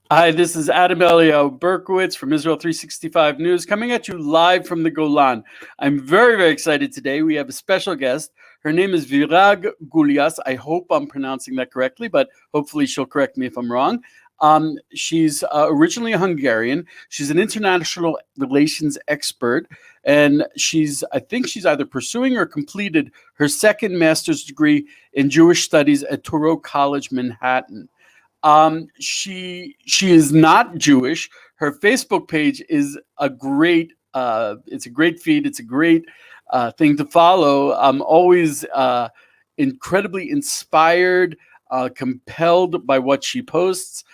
Hi, this is Adam Elio Berkowitz from Israel 365 News, coming at you live from the Golan. I'm very, very excited today. We have a special guest. Her name is Virag Gulyas. I hope I'm pronouncing that correctly, but hopefully she'll correct me if I'm wrong. She's originally a Hungarian. She's an international relations expert, and I think she's either pursuing or completed her second master's degree in Jewish studies at Touro College, Manhattan. She is not Jewish. Her Facebook page is a great it's a great feed. It's a great thing to follow. I'm always incredibly inspired, compelled by what she posts.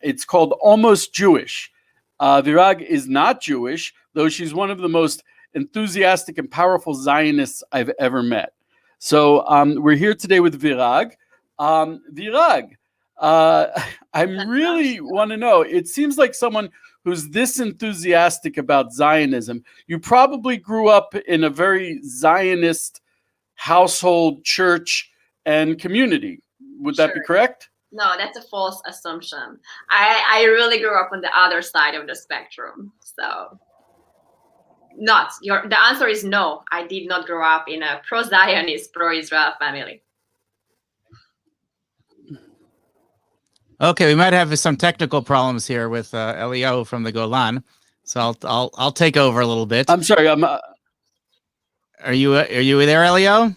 It's called Almost Jewish. Virag is not Jewish, though she's one of the most enthusiastic and powerful Zionists I've ever met. So we're here today with Virag. Virag, uh, I really want to know. It seems like someone who's this enthusiastic about Zionism. You probably grew up in a very Zionist household, church, and community. Would that be Sure. correct? No, that's a false assumption. I really grew up on the other side of the spectrum. So not your the answer is no. I did not grow up in a pro-Zionist, pro-Israel family. Okay, we might have some technical problems here with Elio from the Golan, so I'll take over a little bit. I'm sorry. Are you there, Elio?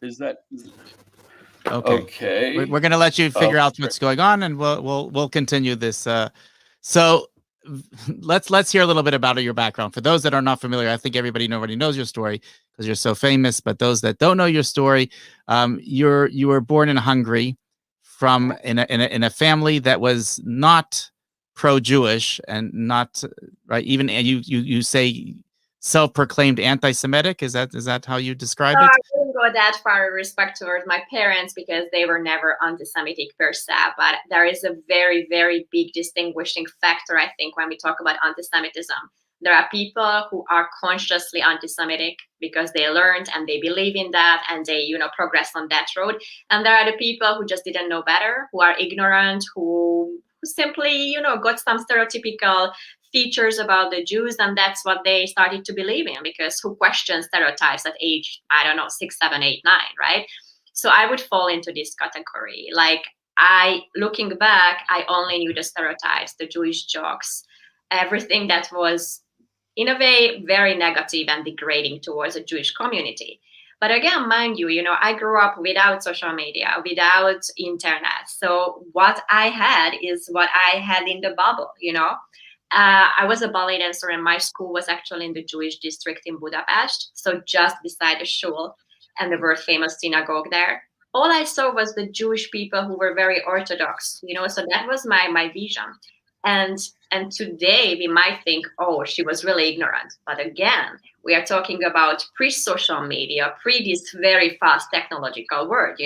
Is that okay? We're going to let you figure out what's going on, and we'll continue this. So let's hear a little bit about your background. For those that are not familiar, I think everybody already knows your story because you're so famous. But those that don't know your story, you were born in Hungary. From in a family that was not pro-Jewish and not right. Even you say self-proclaimed anti-Semitic. Is that how you describe it? I wouldn't go that far with respect towards my parents because they were never anti-Semitic per se. But there is a very, very big distinguishing factor, I think, when we talk about anti-Semitism. There are people who are consciously anti-Semitic because they learned and they believe in that and they, progress on that road. And there are the people who just didn't know better, who are ignorant, who simply, got some stereotypical features about the Jews, and that's what they started to believe in because who questions stereotypes at age, I don't know, 6, 7, 8, 9, right? So I would fall into this category. Looking back, I only knew the stereotypes, the Jewish jokes, everything that was in a way very negative and degrading towards the Jewish community. But again, mind you, I grew up without social media, without internet. So what I had is what I had in the bubble, I was a ballet dancer and my school was actually in the Jewish district in Budapest. So just beside the shul and the world famous synagogue there. All I saw was the Jewish people who were very Orthodox, so that was my vision. And today we might think, oh, she was really ignorant. But again, we are talking about pre-social media, pre this very fast technological world,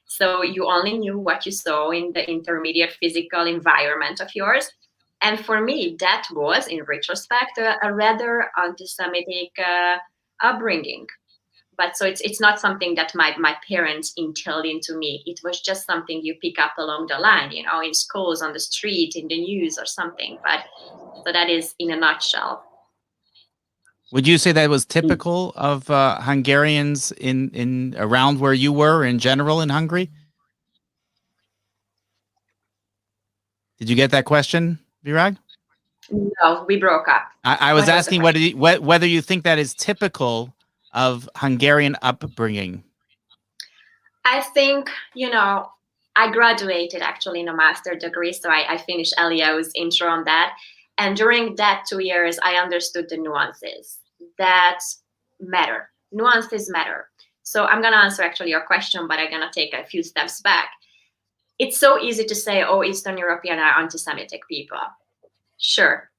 So you only knew what you saw in the intermediate physical environment of yours. And for me, that was, in retrospect, a rather anti-Semitic upbringing. But so it's not something that my parents instilled into me. It was just something you pick up along the line, in schools, on the street, in the news or something. But so that is in a nutshell. Would you say that was typical of Hungarians in around where you were in general in Hungary? Did you get that question, Virag? No, we broke up. I was asking whether you think that is typical of Hungarian upbringing. I think, I graduated actually in a master's degree, so I finished Elio's intro on that. And during that 2 years, I understood the nuances that matter. Nuances matter. So I'm going to answer actually your question, but I'm going to take a few steps back. It's so easy to say, oh, Eastern European are anti-Semitic people. Sure.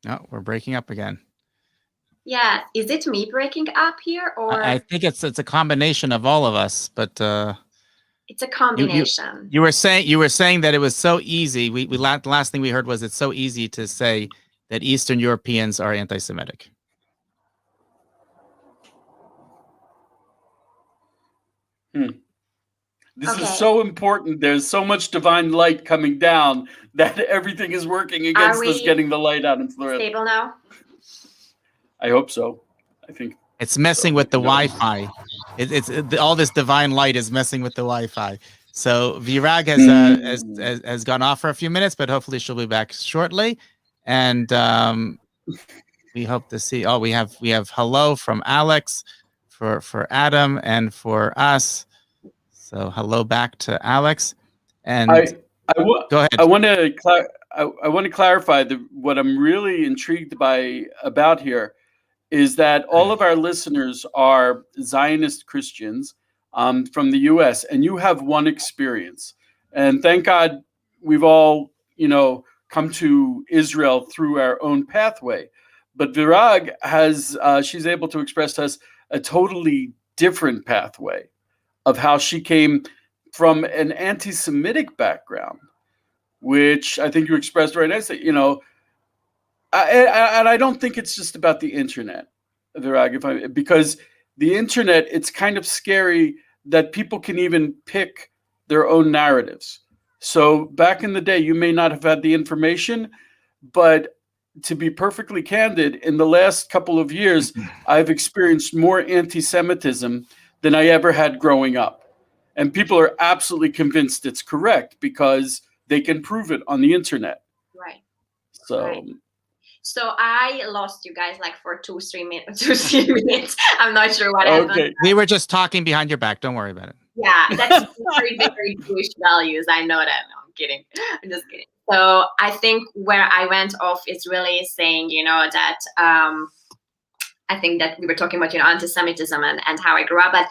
No, we're breaking up again. Yeah, is it me breaking up here, or I think it's a combination of all of us, but it's a combination. You were saying that it was so easy. The last thing we heard was it's so easy to say that Eastern Europeans are anti-Semitic. Hmm. This Okay. is so important. There's so much divine light coming down that everything is working against us getting the light out into the earth. Stable now? I hope so. I think it's messing so. with the Wi-Fi. All this divine light is messing with the Wi-Fi. So Virag has gone off for a few minutes, but hopefully she'll be back shortly. And we hope to see. Oh, we have hello from Alex, for Adam, and for us. So hello back to Alex. And go ahead. I want to clarify what I'm really intrigued about here is that all of our listeners are Zionist Christians from the U.S. and you have one experience, and thank God we've all come to Israel through our own pathway. But Virag she's able to express to us a totally different pathway of how she came from an anti-Semitic background, which I think you expressed very nicely. And I don't think it's just about the internet, Virag, because the internet, it's kind of scary that people can even pick their own narratives. So back in the day, you may not have had the information, but to be perfectly candid, in the last couple of years, I've experienced more anti-Semitism than I ever had growing up. And people are absolutely convinced it's correct because they can prove it on the internet. Right. So, right. So I lost you guys like for 2-3 minutes. I'm not sure what happened. We were just talking behind your back. Don't worry about it. Yeah, that's very, very Jewish values. I know that. No, I'm kidding. I'm just kidding. So I think where I went off is really saying, that I think that we were talking about, anti-Semitism and how I grew up. But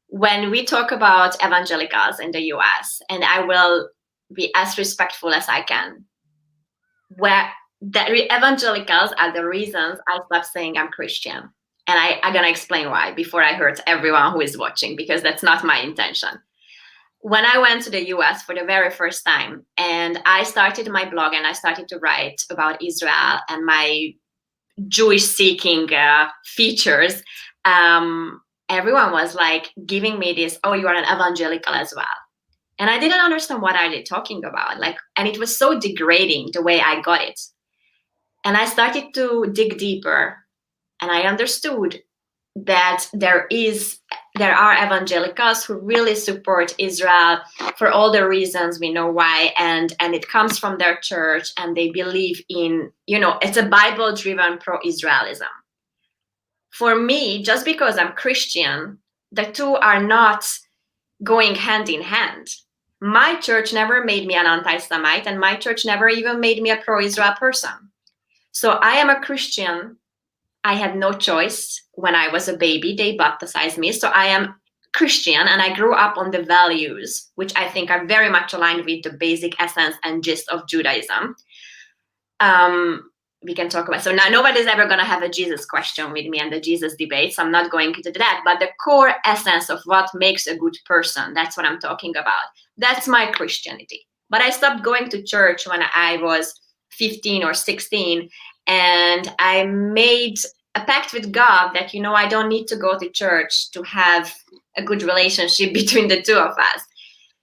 when we talk about evangelicals in the US, and I will be as respectful as I can, where the evangelicals are the reasons I stopped saying I'm Christian. And I'm going to explain why before I hurt everyone who is watching, because that's not my intention. When I went to the US for the very first time and I started my blog and I started to write about Israel and my Jewish seeking features, everyone was like giving me this, oh, you are an evangelical as well. And I didn't understand what are they talking about. And it was so degrading the way I got it. And I started to dig deeper and I understood that there are evangelicals who really support Israel for all the reasons we know why, and it comes from their church, and they believe in, it's a Bible-driven pro-Israelism. For me, just because I'm Christian, the two are not going hand in hand. My church never made me an anti-Semite, and my church never even made me a pro-Israel person. So I am a Christian. I had no choice. When I was a baby, they baptized me. So I am Christian, and I grew up on the values, which I think are very much aligned with the basic essence and gist of Judaism. We can talk about. So now nobody's ever going to have a Jesus question with me and the Jesus debate. So I'm not going into that. But the core essence of what makes a good person, that's what I'm talking about. That's my Christianity. But I stopped going to church when I was 15 or 16. And I made a pact with God that, I don't need to go to church to have a good relationship between the two of us.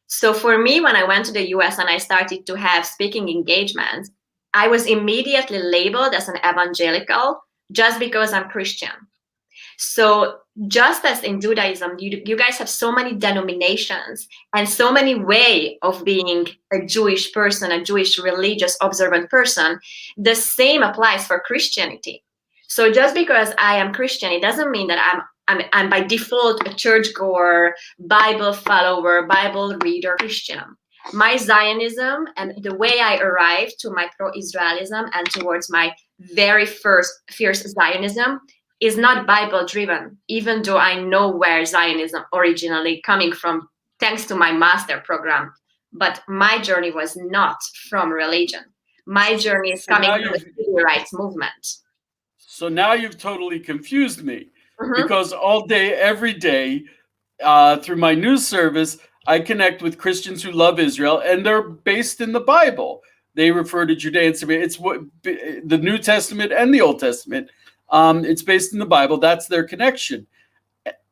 So for me, when I went to the US and I started to have speaking engagements, I was immediately labeled as an evangelical just because I'm Christian. So just as in Judaism, you guys have so many denominations and so many ways of being a Jewish person, a Jewish religious observant person, the same applies for Christianity. So just because I am Christian, it doesn't mean that I'm by default a churchgoer, Bible follower, Bible reader Christian. My Zionism and the way I arrived to my pro-Israelism and towards my very first fierce Zionism is not Bible driven, even though I know where Zionism originally coming from, thanks to my master program. But my journey was not from religion. My journey is coming from the civil rights movement. So now you've totally confused me, because all day, every day, through my news service, I connect with Christians who love Israel, and they're based in the Bible. They refer to Judean Samaria. It's the New Testament and the Old Testament. It's based in the Bible. That's their connection.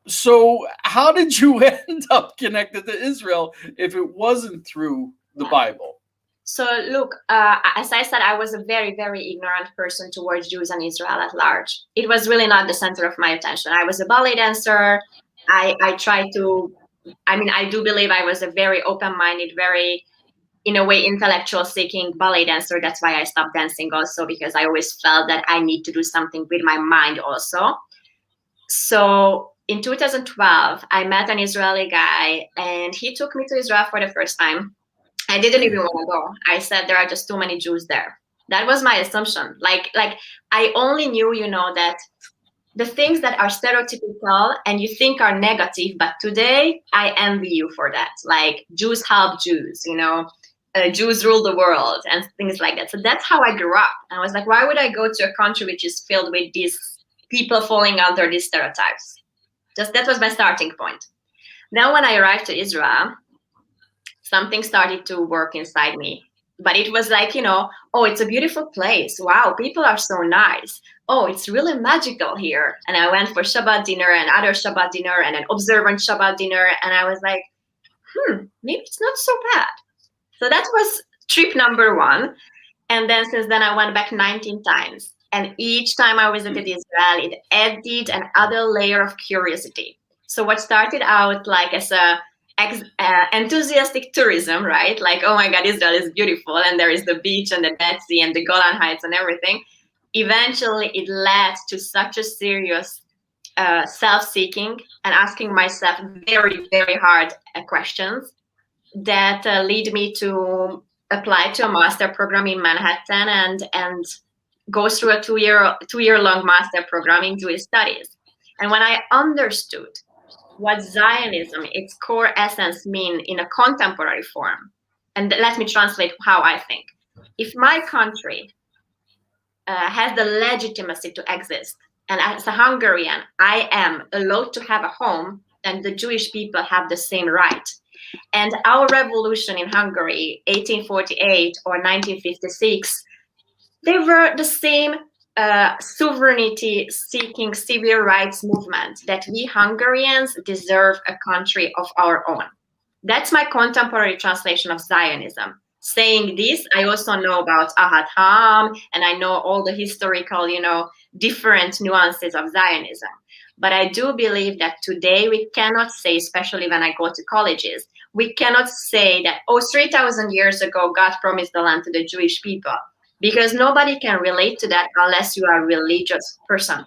So how did you end up connected to Israel if it wasn't through the Bible? So look, as I said, I was a very, very ignorant person towards Jews and Israel at large. It was really not the center of my attention. I was a ballet dancer. I tried to, I mean, I do believe I was a very open-minded, very, in a way, intellectual seeking ballet dancer. That's why I stopped dancing also, because I always felt that I need to do something with my mind also. So in 2012, I met an Israeli guy and he took me to Israel for the first time. I didn't even want to go. I said there are just too many Jews there. That was my assumption. Like I only knew, that the things that are stereotypical and you think are negative, but today I envy you for that. Like Jews help Jews, Jews rule the world and things like that. So that's how I grew up. And I was like, why would I go to a country which is filled with these people falling under these stereotypes? Just that was my starting point. Now when I arrived to Israel, something started to work inside me. But it was like, oh, it's a beautiful place. Wow, people are so nice. Oh, it's really magical here. And I went for Shabbat dinner and other Shabbat dinner and an observant Shabbat dinner. And I was like, maybe it's not so bad. So that was trip number 1. And then since then, I went back 19 times. And each time I visited Israel, it added another layer of curiosity. So what started out like as a enthusiastic tourism, right? Like, oh my God, Israel is beautiful, and there is the beach and the Dead Sea and the Golan Heights and everything. Eventually, it led to such a serious self-seeking and asking myself very, very hard questions that lead me to apply to a master program in Manhattan and go through a two-year-long master program in Jewish studies. And when I understood what Zionism, its core essence, mean in a contemporary form. And let me translate how I think. If my country has the legitimacy to exist, and as a Hungarian, I am allowed to have a home, then the Jewish people have the same right. And our revolution in Hungary, 1848 or 1956, they were the same sovereignty-seeking civil rights movement that we Hungarians deserve a country of our own. That's my contemporary translation of Zionism. Saying this, I also know about Ahat Ham, and I know all the historical, different nuances of Zionism. But I do believe that today we cannot say, especially when I go to colleges, we cannot say that, 3,000 years ago, God promised the land to the Jewish people. Because nobody can relate to that unless you are a religious person.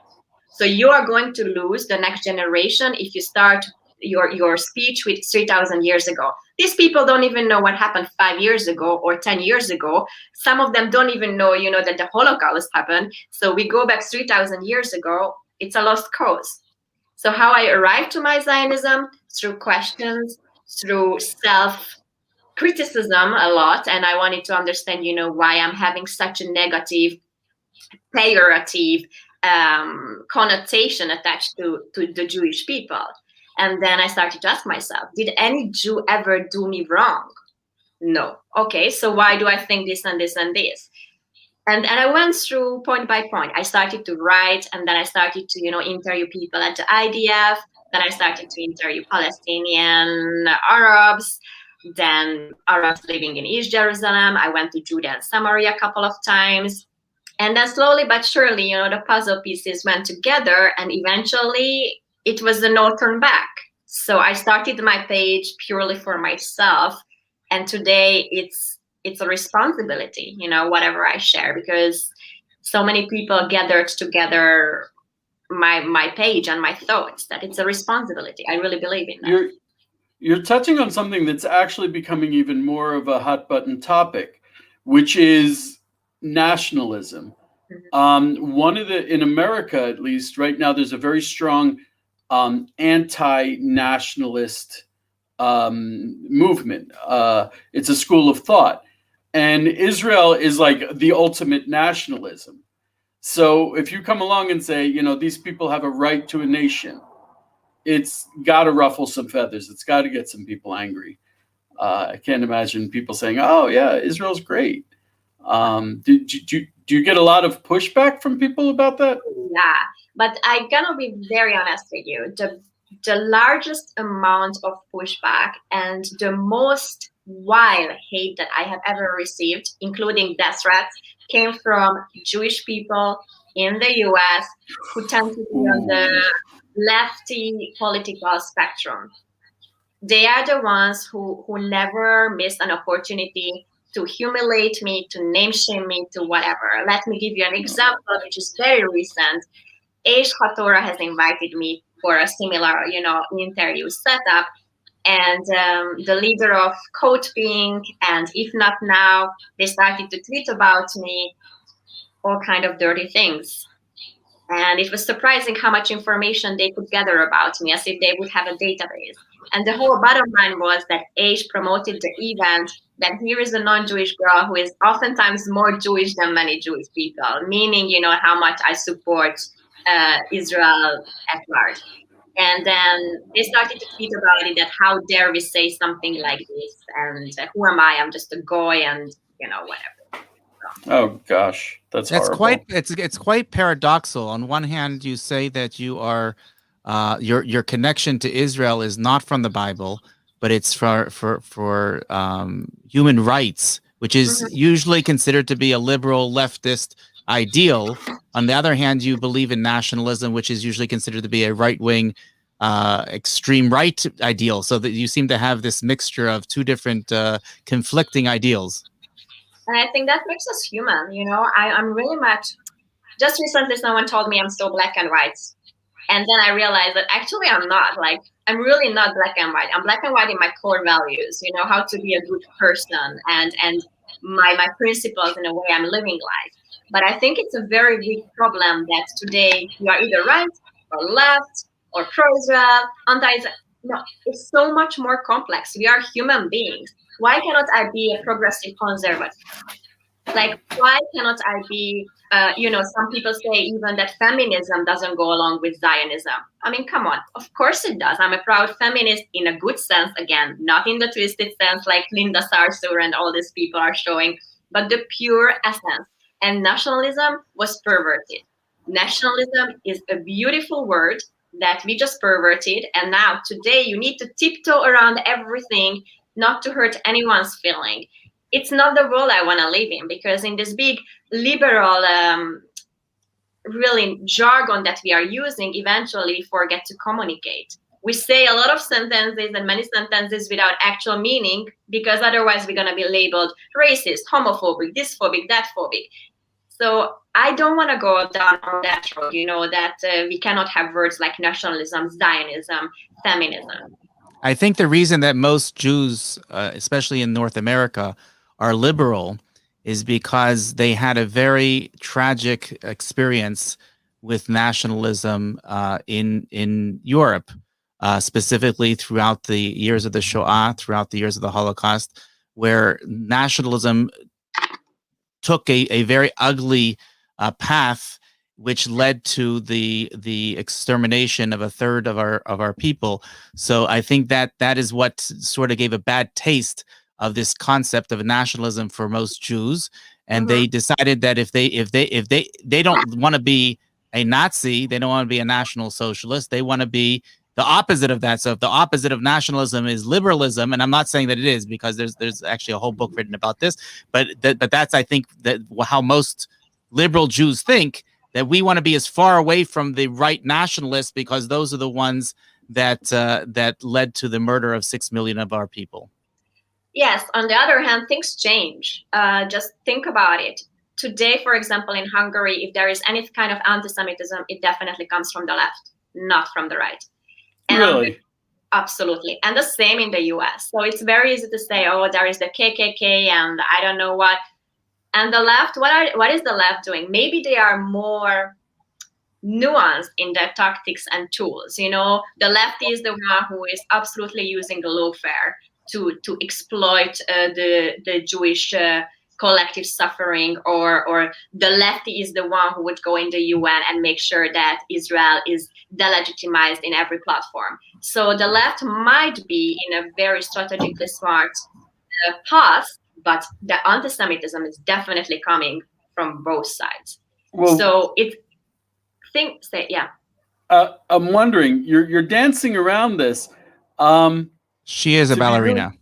So you are going to lose the next generation if you start your speech with 3,000 years ago. These people don't even know what happened 5 years ago or 10 years ago. Some of them don't even know, that the Holocaust happened. So we go back 3,000 years ago. It's a lost cause. So how I arrived to my Zionism? Through questions, through self-criticism a lot, and I wanted to understand, why I'm having such a negative, pejorative connotation attached to the Jewish people. And then I started to ask myself, did any Jew ever do me wrong? No. Okay, so why do I think this and this and this? And I went through point by point. I started to write, and then I started to, interview people at the IDF. Then I started to interview Palestinian Arabs, then Arabs living in East Jerusalem. I went to Judea and Samaria a couple of times. And then slowly but surely, the puzzle pieces went together, and eventually it was a no turn back. So I started my page purely for myself. And today it's a responsibility, whatever I share, because so many people gathered together my page and my thoughts, that it's a responsibility. I really believe in that. You're touching on something that's actually becoming even more of a hot button topic, which is nationalism. Mm-hmm. In America, at least right now, there's a very strong anti-nationalist movement. It's a school of thought. And Israel is like the ultimate nationalism. So if you come along and say, these people have a right to a nation, it's got to ruffle some feathers. It's got to get some people angry. I can't imagine people saying, oh, yeah, Israel's great. Do you get a lot of pushback from people about that? Yeah, but I'm going to be very honest with you. the largest amount of pushback and the most vile hate that I have ever received, including death threats, came from Jewish people in the US who tend to be on the lefty political spectrum. They are the ones who never miss an opportunity to humiliate me, to name shame me, to whatever. Let me give you an example, which is very recent. Aish Hatora has invited me for a similar, interview setup. And the leader of Code Pink and If Not Now, they started to tweet about me, all kind of dirty things. And it was surprising how much information they could gather about me, as if they would have a database. And the whole bottom line was that Aish promoted the event, that here is a non-Jewish girl who is oftentimes more Jewish than many Jewish people, meaning, how much I support Israel at large. And then they started to tweet about it, that how dare we say something like this, and who am I? I'm just a goy, and whatever. Oh gosh, that's horrible. It's quite paradoxical. On one hand, you say that you are your connection to Israel is not from the Bible, but it's for human rights, which is usually considered to be a liberal leftist ideal. On the other hand, you believe in nationalism, which is usually considered to be a right-wing, extreme right ideal. So that you seem to have this mixture of two different conflicting ideals. And I think that makes us human. I'm really much. Just recently, someone told me I'm so black and white, and then I realized that actually I'm not. Like, I'm really not black and white. I'm black and white in my core values. How to be a good person and my principles in a way I'm living life. But I think it's a very big problem that today you are either right or left or pro-Israel, anti-Israel. No, it's so much more complex. We are human beings. Why cannot I be a progressive conservative? Like, why cannot I be, some people say even that feminism doesn't go along with Zionism. I mean, come on. Of course it does. I'm a proud feminist in a good sense, again, not in the twisted sense like Linda Sarsour and all these people are showing, but the pure essence. And nationalism was perverted. Nationalism is a beautiful word that we just perverted. And now today you need to tiptoe around everything not to hurt anyone's feeling. It's not the world I want to live in, because in this big liberal really jargon that we are using, eventually we forget to communicate. We say a lot of sentences and many sentences without actual meaning, because otherwise we're going to be labeled racist, homophobic, dysphobic, that phobic. So I don't want to go down on that road, that we cannot have words like nationalism, Zionism, feminism. I think the reason that most Jews, especially in North America, are liberal is because they had a very tragic experience with nationalism in Europe, specifically throughout the years of the Shoah, throughout the years of the Holocaust, where nationalism took a very ugly path, which led to the extermination of a third of our people. So I think that is what sort of gave a bad taste of this concept of nationalism for most Jews, and they decided that if they don't want to be a Nazi, they don't want to be a National Socialist, they want to be the opposite of that. So if the opposite of nationalism is liberalism, and I'm not saying that it is, because there's actually a whole book written about this, but that's I think that how most liberal Jews think, that we want to be as far away from the right nationalists, because those are the ones that led to the murder of 6 million of our people. Yes. On the other hand, things change. Just think about it. Today, for example, in Hungary, if there is any kind of anti-Semitism, it definitely comes from the left, not from the right. And really? Absolutely. And the same in the US. So it's very easy to say, oh, there is the KKK and I don't know what. And the left, what is the left doing? Maybe they are more nuanced in their tactics and tools. The left is the one who is absolutely using the lawfare to exploit the Jewish collective suffering, or the lefty is the one who would go in the UN and make sure that Israel is delegitimized in every platform. So the left might be in a very strategically smart path, but the anti-Semitism is definitely coming from both sides. Well, so yeah. I'm wondering, you're dancing around this. She is a ballerina.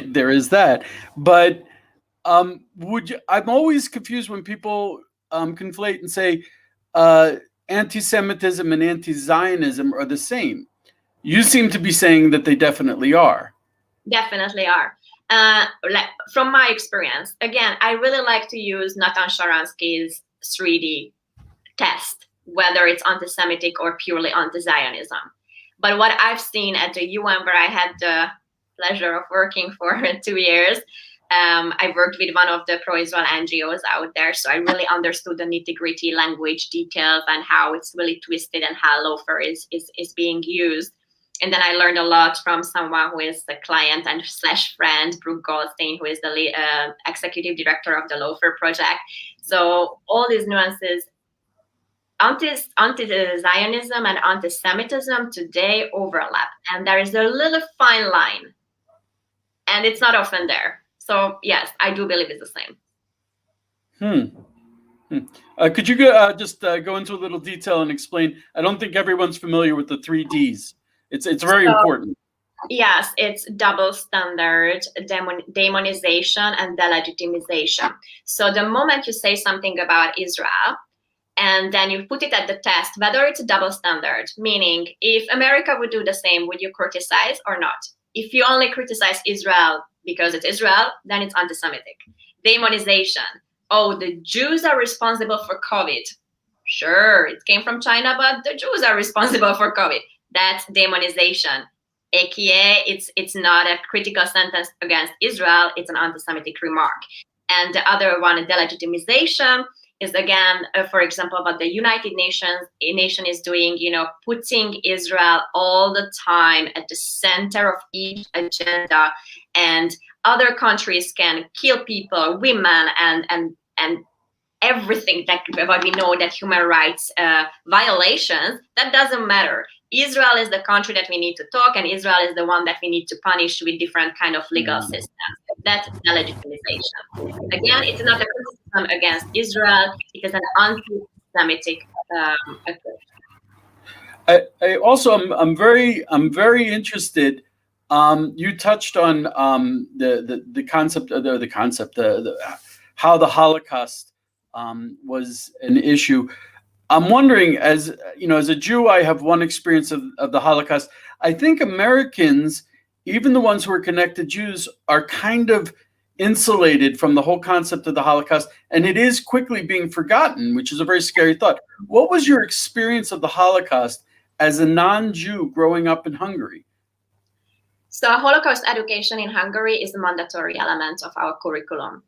There is that, but would you? I'm always confused when people conflate and say anti-Semitism and anti-Zionism are the same. You seem to be saying that they definitely are. Definitely are. From my experience, again, I really like to use Natan Sharansky's 3D test, whether it's anti-Semitic or purely anti-Zionism. But what I've seen at the UN, where I had the pleasure of working for 2 years, I worked with one of the pro-Israel NGOs out there, so I really understood the nitty-gritty language details and how it's really twisted and how loafer is being used. And then I learned a lot from someone who is the client and / friend, Brooke Goldstein, who is the executive director of the Loafer Project. So all these nuances, anti-Zionism and anti-Semitism today overlap. And there is a little fine line. And it's not often there. So yes, I do believe it's the same. Could you just go into a little detail and explain? I don't think everyone's familiar with the 3 Ds. It's very important. Yes, it's double standard, demonization, and delegitimization. So the moment you say something about Israel, and then you put it at the test, whether it's a double standard, meaning if America would do the same, would you criticize or not? If you only criticize Israel because it's Israel, then it's anti-Semitic. Demonization. Oh, the Jews are responsible for COVID. Sure, it came from China, but the Jews are responsible for COVID. That's demonization. AKA, it's not a critical sentence against Israel, it's an anti-Semitic remark. And the other one, delegitimization, is again, for example, what the United Nation is doing, putting Israel all the time at the center of each agenda, and other countries can kill people, women, and everything that what we know that human rights violations, that doesn't matter. Israel is the country that we need to talk, and Israel is the one that we need to punish with different kind of legal systems. That's delegitimization. Again, it's not a criticism against Israel, it is an anti-Semitic approach. I also I'm very interested. You touched on the concept of the concept how the Holocaust was an issue. I'm wondering, as a Jew, I have one experience of the Holocaust. I think Americans, even the ones who are connected Jews, are kind of insulated from the whole concept of the Holocaust, and it is quickly being forgotten, which is a very scary thought. What was your experience of the Holocaust as a non-Jew growing up in Hungary? So Holocaust education in Hungary is a mandatory element of our curriculum,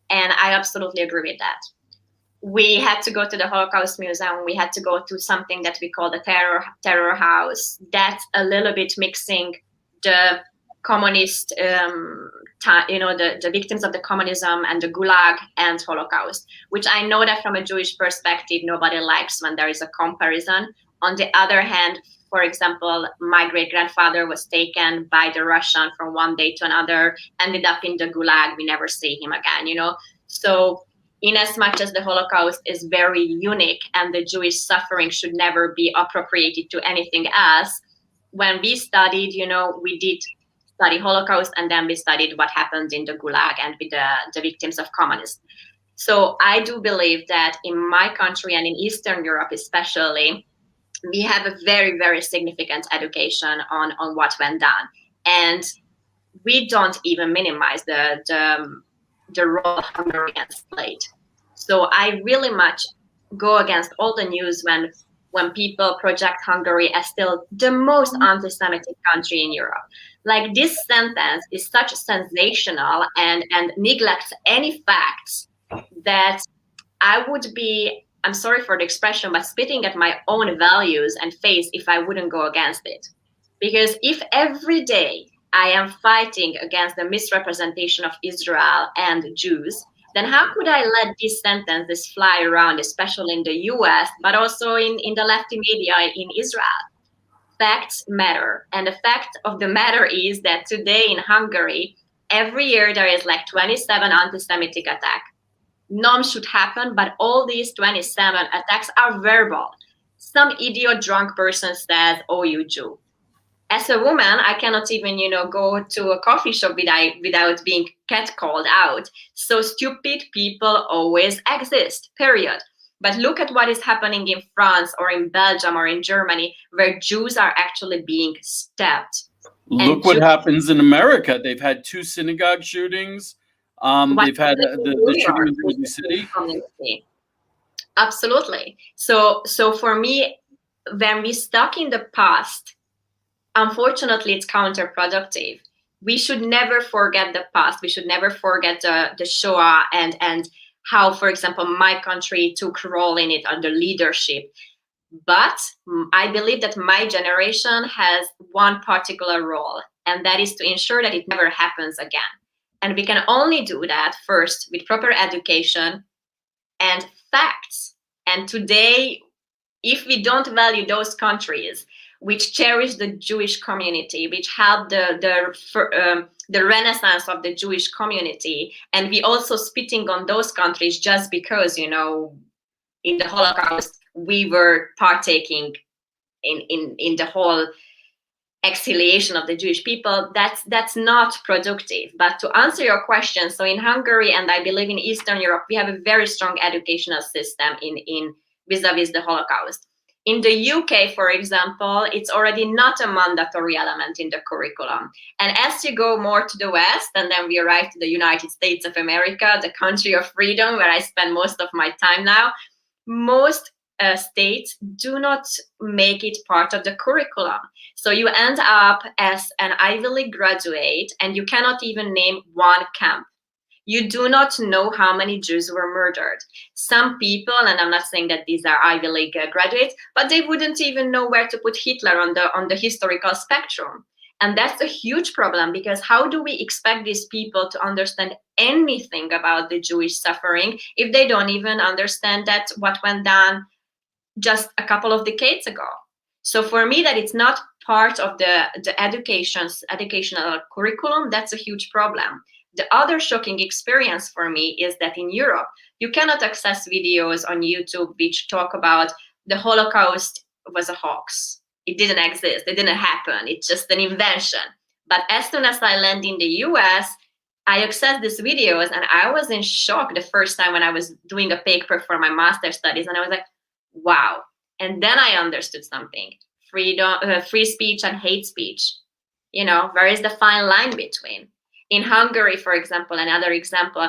and I absolutely agree with that. We had to go to the Holocaust Museum. We had to go to something that we call the terror house. That's a little bit mixing the communist, the victims of the communism and the Gulag and Holocaust, which I know that from a Jewish perspective, nobody likes when there is a comparison. On the other hand, for example, my great-grandfather was taken by the Russian from one day to another, ended up in the Gulag. We never see him again, So in as much as the Holocaust is very unique and the Jewish suffering should never be appropriated to anything else, when we studied, we did study Holocaust, and then we studied what happened in the Gulag and with the victims of communism. So I do believe that in my country and in Eastern Europe especially, we have a very, very significant education on what went down. And we don't even minimize the role Hungarians played. So I really much go against all the news when people project Hungary as still the most anti-Semitic country in Europe. Like, this sentence is such sensational and neglects any facts that I would be, I'm sorry for the expression, but spitting at my own values and faith if I wouldn't go against it. Because if every day I am fighting against the misrepresentation of Israel and Jews, then how could I let these sentences fly around, especially in the US, but also in the lefty media in Israel? Facts matter. And the fact of the matter is that today in Hungary, every year there is like 27 anti-Semitic attacks. None should happen, but all these 27 attacks are verbal. some idiot drunk person says, "Oh, you Jew." As a woman, I cannot even, go to a coffee shop without being catcalled out. So stupid people always exist, period. But look at what is happening in France or in Belgium or in Germany, where Jews are actually being stabbed. Look what happens in America. They've had 2 synagogue shootings. They've had the shooting in Jersey City. Community. Absolutely. So for me, when we stuck in the past, unfortunately, it's counterproductive. We should never forget the past. We should never forget the Shoah and how, for example, my country took role in it under leadership. But I believe that my generation has one particular role, and that is to ensure that it never happens again. And we can only do that first with proper education and facts. And today, if we don't value those countries which cherish the Jewish community, which help the renaissance of the Jewish community, and we also spitting on those countries just because, in the Holocaust, we were partaking in the whole exiliation of the Jewish people, that's not productive. But to answer your question, so in Hungary and I believe in Eastern Europe, we have a very strong educational system in vis-a-vis the Holocaust. In the UK, for example, it's already not a mandatory element in the curriculum. And as you go more to the West, and then we arrive to the United States of America, the country of freedom, where I spend most of my time now, most states do not make it part of the curriculum. So you end up as an Ivy League graduate, and you cannot even name one camp. You do not know how many Jews were murdered. Some people, and I'm not saying that these are Ivy League graduates, but they wouldn't even know where to put Hitler on the historical spectrum. And that's a huge problem, because how do we expect these people to understand anything about the Jewish suffering if they don't even understand that what went down just a couple of decades ago? So for me, that it's not part of the educational curriculum, that's a huge problem. The other shocking experience for me is that in Europe, you cannot access videos on YouTube which talk about the Holocaust was a hoax. It didn't exist. It didn't happen. It's just an invention. But as soon as I land in the US, I accessed these videos, and I was in shock the first time when I was doing a paper for my master's studies, and I was like, wow. And then I understood something. Free speech and hate speech. Where is the fine line between? In Hungary, for example, another example,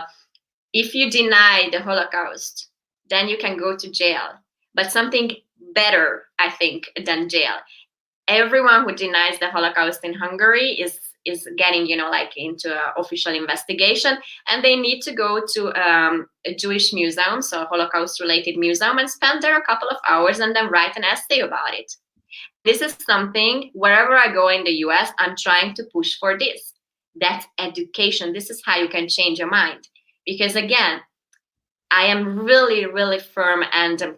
if you deny the Holocaust, then you can go to jail. But something better, I think, than jail. Everyone who denies the Holocaust in Hungary is getting, into an official investigation, and they need to go to a Jewish museum, so a Holocaust-related museum, and spend there a couple of hours and then write an essay about it. This is something, wherever I go in the US, I'm trying to push for this. That's education. This is how you can change your mind. Because again, I am really, really firm, and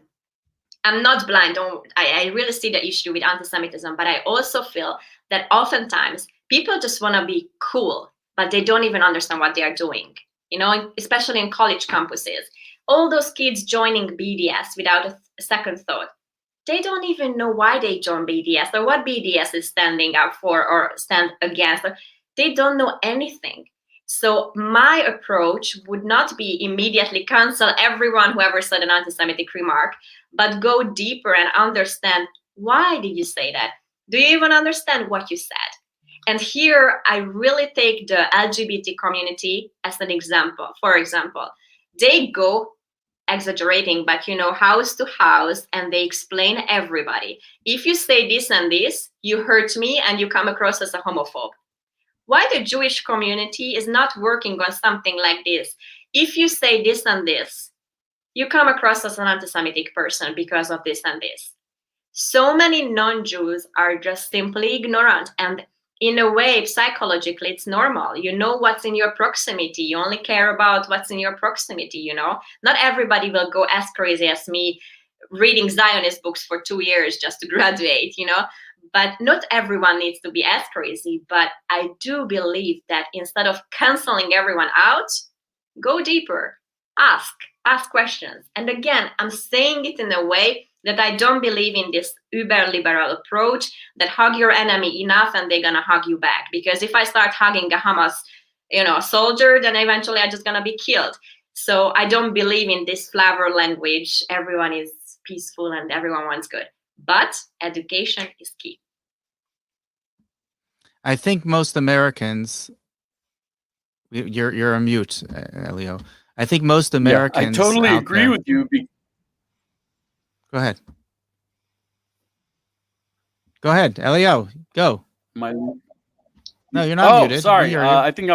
I'm not blind. I really see the issue with anti-Semitism, but I also feel that oftentimes people just want to be cool, but they don't even understand what they are doing. Especially in college campuses. All those kids joining BDS without a second thought. They don't even know why they join BDS or what BDS is standing up for or stand against. They don't know anything. So my approach would not be immediately cancel everyone who ever said an anti-Semitic remark, but go deeper and understand, why did you say that? Do you even understand what you said? And here I really take the LGBT community as an example. For example, they go exaggerating, but house to house, and they explain everybody. If you say this and this, you hurt me and you come across as a homophobe. Why the Jewish community is not working on something like this? If you say this and this, you come across as an anti-Semitic person because of this and this. So many non-Jews are just simply ignorant, and in a way, psychologically, it's normal. You know what's in your proximity. You only care about what's in your proximity, Not everybody will go as crazy as me reading Zionist books for 2 years just to graduate, But not everyone needs to be as crazy. But I do believe that instead of canceling everyone out, go deeper, ask questions. And again, I'm saying it in a way that I don't believe in this uber liberal approach that hug your enemy enough and they're gonna hug you back. Because if I start hugging a Hamas, soldier, then eventually I'm just gonna be killed. So I don't believe in this flower language. Everyone is peaceful and everyone wants good. But education is key. I think most Americans, you're on mute, Elio. I think most Americans. I totally agree with you. Go ahead. Go ahead, Elio. Go. No, you're not muted. Sorry. I think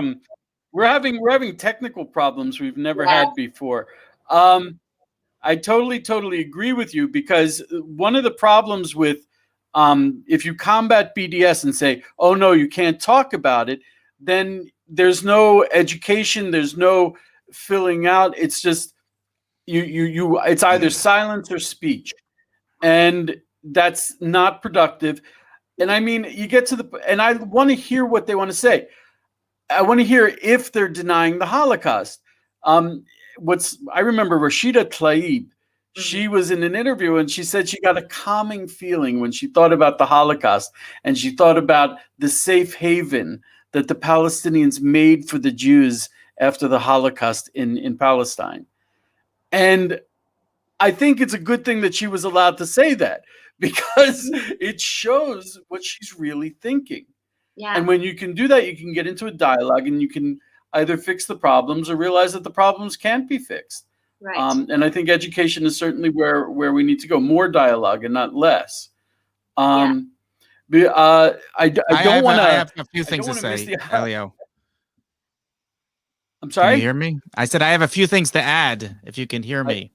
we're having technical problems we've never had before. I totally agree with you, because one of the problems with if you combat BDS and say, oh no, you can't talk about it, then there's no education, there's no filling out. It's just it's either silence or speech, and that's not productive. And I mean, you get to and I want to hear what they want to say. I want to hear if they're denying the Holocaust. I remember Rashida Tlaib. She was in an interview and she said she got a calming feeling when she thought about the Holocaust, and she thought about the safe haven that the Palestinians made for the Jews after the Holocaust in Palestine. And I think it's a good thing that she was allowed to say that, because it shows what she's really thinking. Yeah. And when you can do that, you can get into a dialogue and you can either fix the problems or realize that the problems can't be fixed. Right. And I think education is certainly where we need to go, more dialogue and not less. I have a few things to say, Elio. I'm sorry? Can you hear me? I said I have a few things to add, if you can hear me.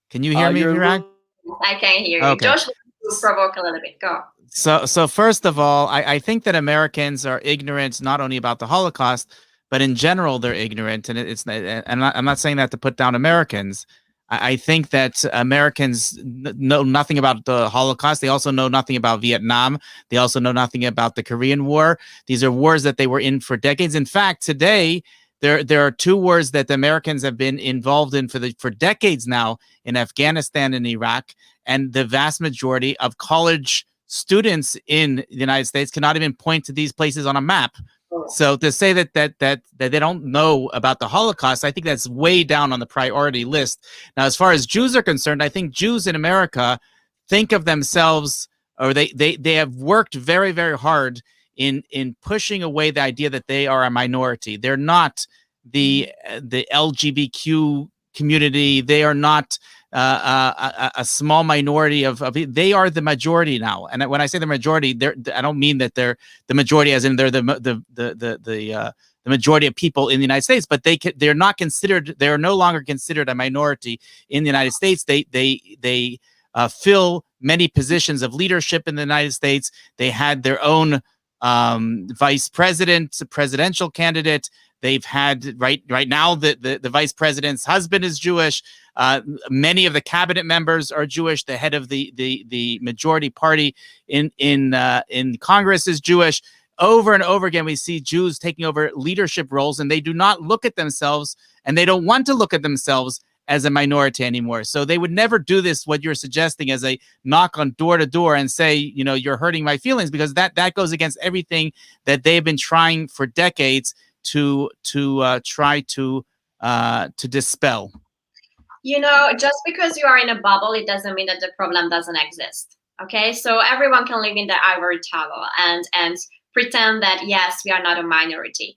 Can you hear me, Virag? I can hear you. Okay. Josh, will provoke a little bit. Go. So first of all, I think that Americans are ignorant not only about the Holocaust, but in general they're ignorant. And I'm not saying that to put down Americans. I think that Americans know nothing about the Holocaust. They also know nothing about Vietnam. They also know nothing about the Korean War. These are wars that they were in for decades. In fact, today there are two wars that the Americans have been involved in for decades now, in Afghanistan and Iraq. And the vast majority of college students in the United States cannot even point to these places on a map. So to say that they don't know about the Holocaust, I think that's way down on the priority list. Now, as far as Jews are concerned, I think Jews in America think of themselves, or they have worked very, very hard in pushing away the idea that they are a minority. They're not the LGBTQ community. They are not a small minority of they are the majority now. And when I say the majority, I don't mean that they're the majority as in they're the majority of people in the United States, but they're not considered. They are no longer considered a minority in the United States. They fill many positions of leadership in the United States. They had their own vice president, presidential candidate. They've had right now the vice president's husband is Jewish. Many of the cabinet members are Jewish. The head of the majority party in Congress is Jewish. Over and over again, we see Jews taking over leadership roles, and they do not look at themselves, and they don't want to look at themselves as a minority anymore. So they would never do this, what you're suggesting, as a knock on door to door and say, you're hurting my feelings, because that goes against everything that they've been trying for decades to try to dispel. Just because you are in a bubble, it doesn't mean that the problem doesn't exist. Okay, so everyone can live in the ivory tower and pretend that, yes, we are not a minority.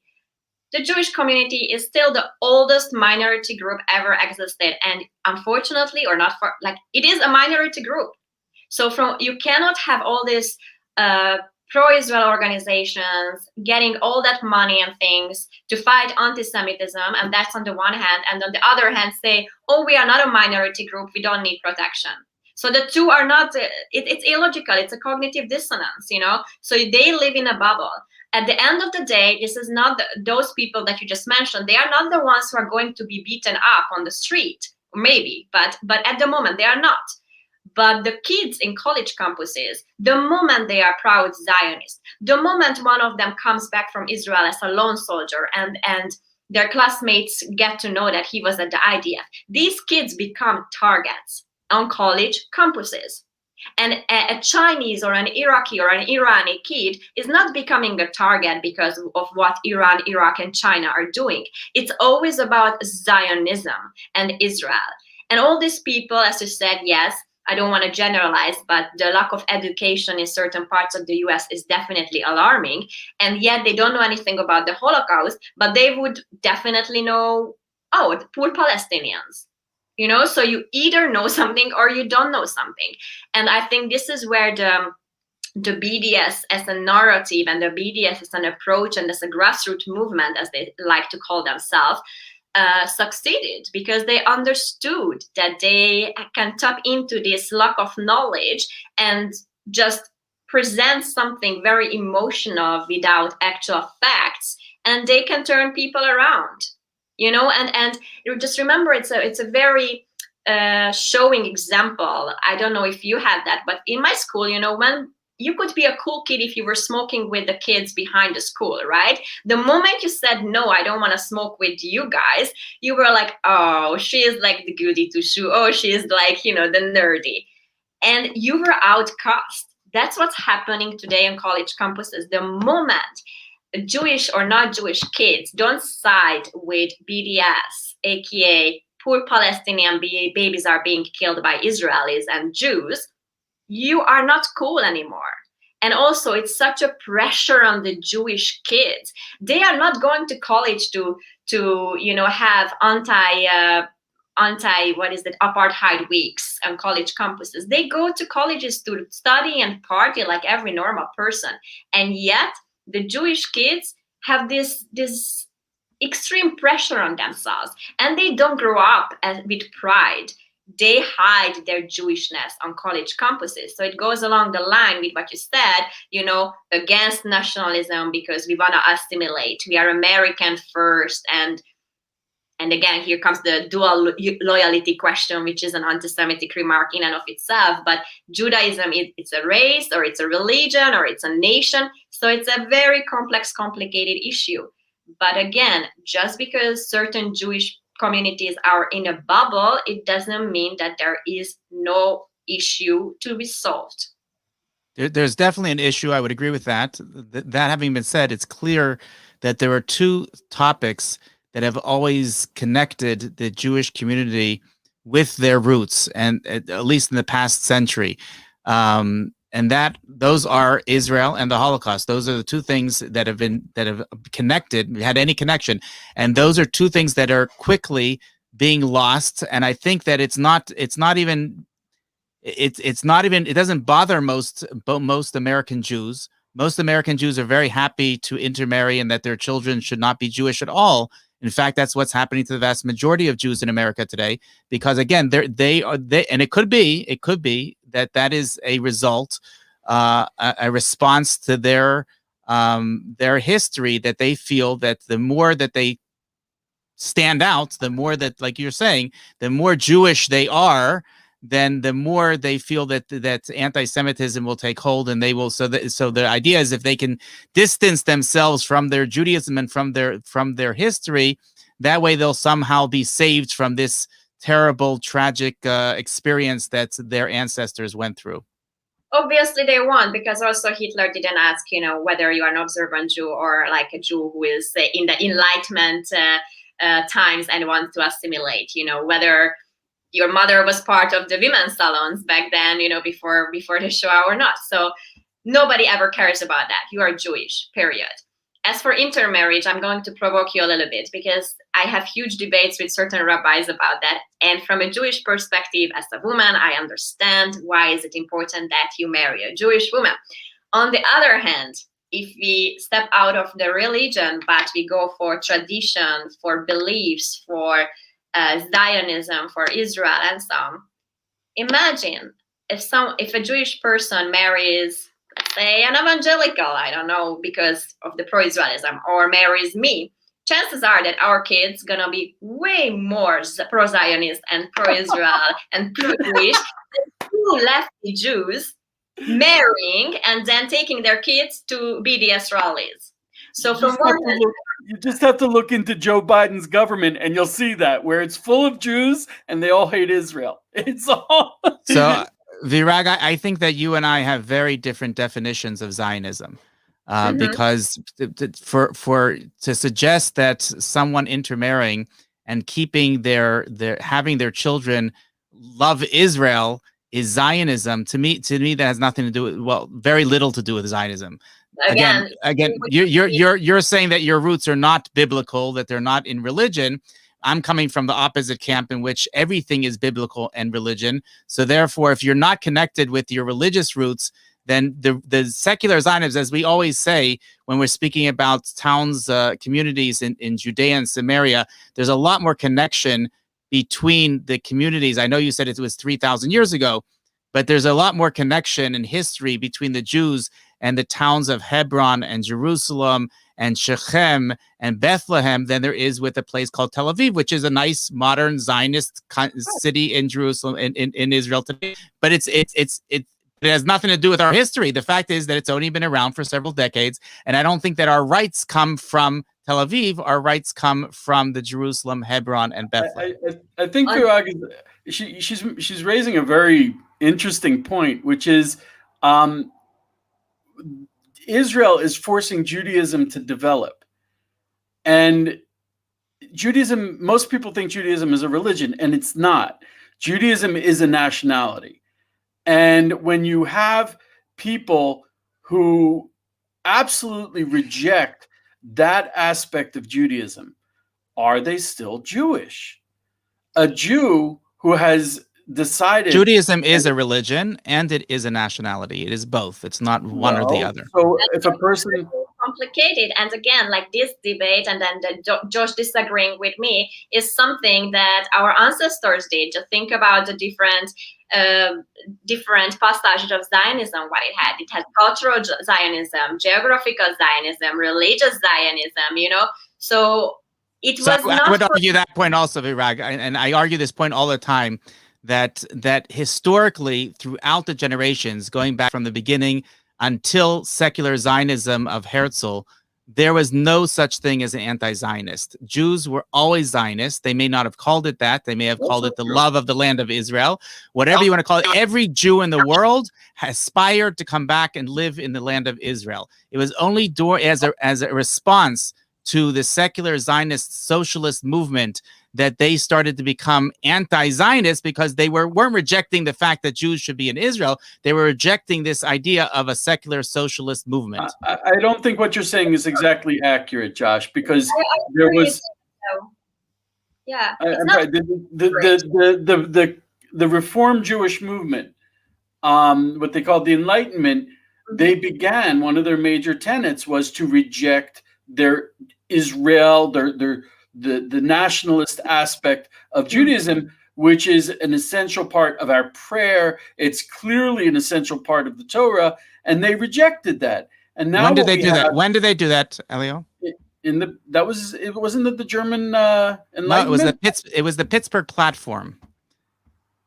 The Jewish community is still the oldest minority group ever existed, and unfortunately, or not for it is a minority group. So you cannot have all these pro-Israel organizations getting all that money and things to fight anti-Semitism, and that's on the one hand, and on the other hand say, oh, we are not a minority group, we don't need protection. So the two are not, it's illogical, it's a cognitive dissonance, so they live in a bubble. At the end of the day, this is not those people that you just mentioned, they are not the ones who are going to be beaten up on the street, maybe, but at the moment they are not. But the kids in college campuses, the moment they are proud Zionists, the moment one of them comes back from Israel as a lone soldier and their classmates get to know that he was at the IDF, these kids become targets. on college campuses. And a Chinese or an Iraqi or an Irani kid is not becoming a target because of what Iran, Iraq, and China are doing. It's always about Zionism and Israel. And all these people, as you said, yes, I don't want to generalize, but the lack of education in certain parts of the US is definitely alarming. And yet they don't know anything about the Holocaust, but they would definitely know, oh, the poor Palestinians. You know, so you either know something or you don't know something. And I think this is where the BDS as a narrative and the BDS as an approach and as a grassroots movement, as they like to call themselves, succeeded, because they understood that they can tap into this lack of knowledge and just present something very emotional without actual facts, and they can turn people around. You know, and you just remember, it's a very showing example. I don't know if you had that, but in my school, you know, when you could be a cool kid if you were smoking with the kids behind the school, right? The moment you said, no, I don't want to smoke with you guys, you were like, oh, she is like the goody two shoe. Oh, she is like, you know, the nerdy. And you were outcast. That's what's happening today on college campuses. The moment Jewish or not Jewish kids don't side with BDS, aka poor Palestinian babies are being killed by Israelis and Jews, you are not cool anymore. And also, it's such a pressure on the Jewish kids. They are not going to college to you know, have anti apartheid weeks on college campuses. They go to colleges to study and party like every normal person. And yet the Jewish kids have this extreme pressure on themselves, and they don't grow up with pride. They hide their Jewishness on college campuses. So it goes along the line with what you said, you know, against nationalism because we want to assimilate. We are American first. And again, here comes the dual loyalty question, which is an anti-Semitic remark in and of itself. But Judaism, it's a race, or it's a religion, or it's a nation. So it's a very complex, complicated issue. But again, just because certain Jewish communities are in a bubble, it doesn't mean that there is no issue to be solved. There's definitely an issue. I would agree with that. That having been said, it's clear that there are two topics that have always connected the Jewish community with their roots, and at least in the past century. And those are Israel and the Holocaust. Those are the two things that have connected, had any connection. And those are two things that are quickly being lost. And I think that it doesn't bother most American Jews. Most American Jews are very happy to intermarry and that their children should not be Jewish at all. In fact, that's what's happening to the vast majority of Jews in America today, because again, and it could be that is a result, a response to their history, that they feel that the more that they stand out, the more that, like you're saying, the more Jewish they are, then the more they feel that anti-Semitism will take hold, and they will. So the idea is, if they can distance themselves from their Judaism and from their history, that way they'll somehow be saved from this terrible, tragic experience that their ancestors went through. Obviously they won't, because also Hitler didn't ask, you know, whether you are an observant Jew or like a Jew who is in the Enlightenment times and wants to assimilate, you know, whether your mother was part of the women's salons back then, you know, before the Shoah or not. So nobody ever cares about that. You are Jewish, period. As for intermarriage, I'm going to provoke you a little bit, because I have huge debates with certain rabbis about that. And from a Jewish perspective, as a woman, I understand why is it important that you marry a Jewish woman. On the other hand, if we step out of the religion, but we go for tradition, for beliefs, for Zionism, for Israel, and so on. Imagine if a Jewish person marries, let's say, an evangelical, I don't know, because of the pro-Israelism, or marries me. Chances are that our kids gonna be way more pro-Zionist and pro-Israel and pro-Jewish than two lefty Jews marrying and then taking their kids to BDS rallies. So from one hand, You just have to look into Joe Biden's government and you'll see that, where it's full of Jews and they all hate Israel. It's all. So, Virag, I think that you and I have very different definitions of Zionism. Because to suggest that someone intermarrying and keeping their having their children love Israel is Zionism, to me that has nothing to do with, well, very little to do with Zionism. Again, you're saying that your roots are not biblical, that they're not in religion. I'm coming from the opposite camp, in which everything is biblical and religion. So therefore, if you're not connected with your religious roots, then the secular Zionists, as we always say when we're speaking about towns, communities in Judea and Samaria, there's a lot more connection between the communities. I know you said it was 3,000 years ago, but there's a lot more connection in history between the Jews and the towns of Hebron and Jerusalem and Shechem and Bethlehem than there is with a place called Tel Aviv, which is a nice modern Zionist city in Jerusalem, in Israel today. But it has nothing to do with our history. The fact is that it's only been around for several decades, and I don't think that our rights come from Tel Aviv. Our rights come from the Jerusalem, Hebron, and Bethlehem. I think Virag, she's raising a very interesting point, which is Israel is forcing Judaism to develop. And Judaism, most people think Judaism is a religion, and it's not. Judaism is a nationality. And when you have people who absolutely reject that aspect of Judaism, are they still Jewish? A Jew who has decided Judaism is a religion and it is a nationality. It is both. It's not one or the other. So if a person complicated, and again, like this debate, and then Josh disagreeing with me, is something that our ancestors did. Just think about the different passages of Zionism. What it had cultural Zionism, geographical Zionism, religious Zionism. You know, so it was. I would argue that point also, Virag, and I argue this point all the time. That historically, throughout the generations, going back from the beginning until secular Zionism of Herzl, there was no such thing as an anti-Zionist. Jews were always Zionists. They may not have called it that. They may have called it the love of the land of Israel. Whatever you want to call it, every Jew in the world aspired to come back and live in the land of Israel. It was only as a response to the secular Zionist socialist movement that they started to become anti-Zionist, because they weren't rejecting the fact that Jews should be in Israel. They were rejecting this idea of a secular socialist movement. I don't think what you're saying is exactly accurate, Josh, because there was. Yeah, the Reform Jewish movement, what they called the Enlightenment, they began, one of their major tenets was to reject their Israel, the nationalist aspect of Judaism, which is an essential part of our prayer. It's clearly an essential part of the Torah, and they rejected that. And now, when did they do that? When did they do that, Elio? It wasn't the German Enlightenment. No, it was the Pittsburgh Platform.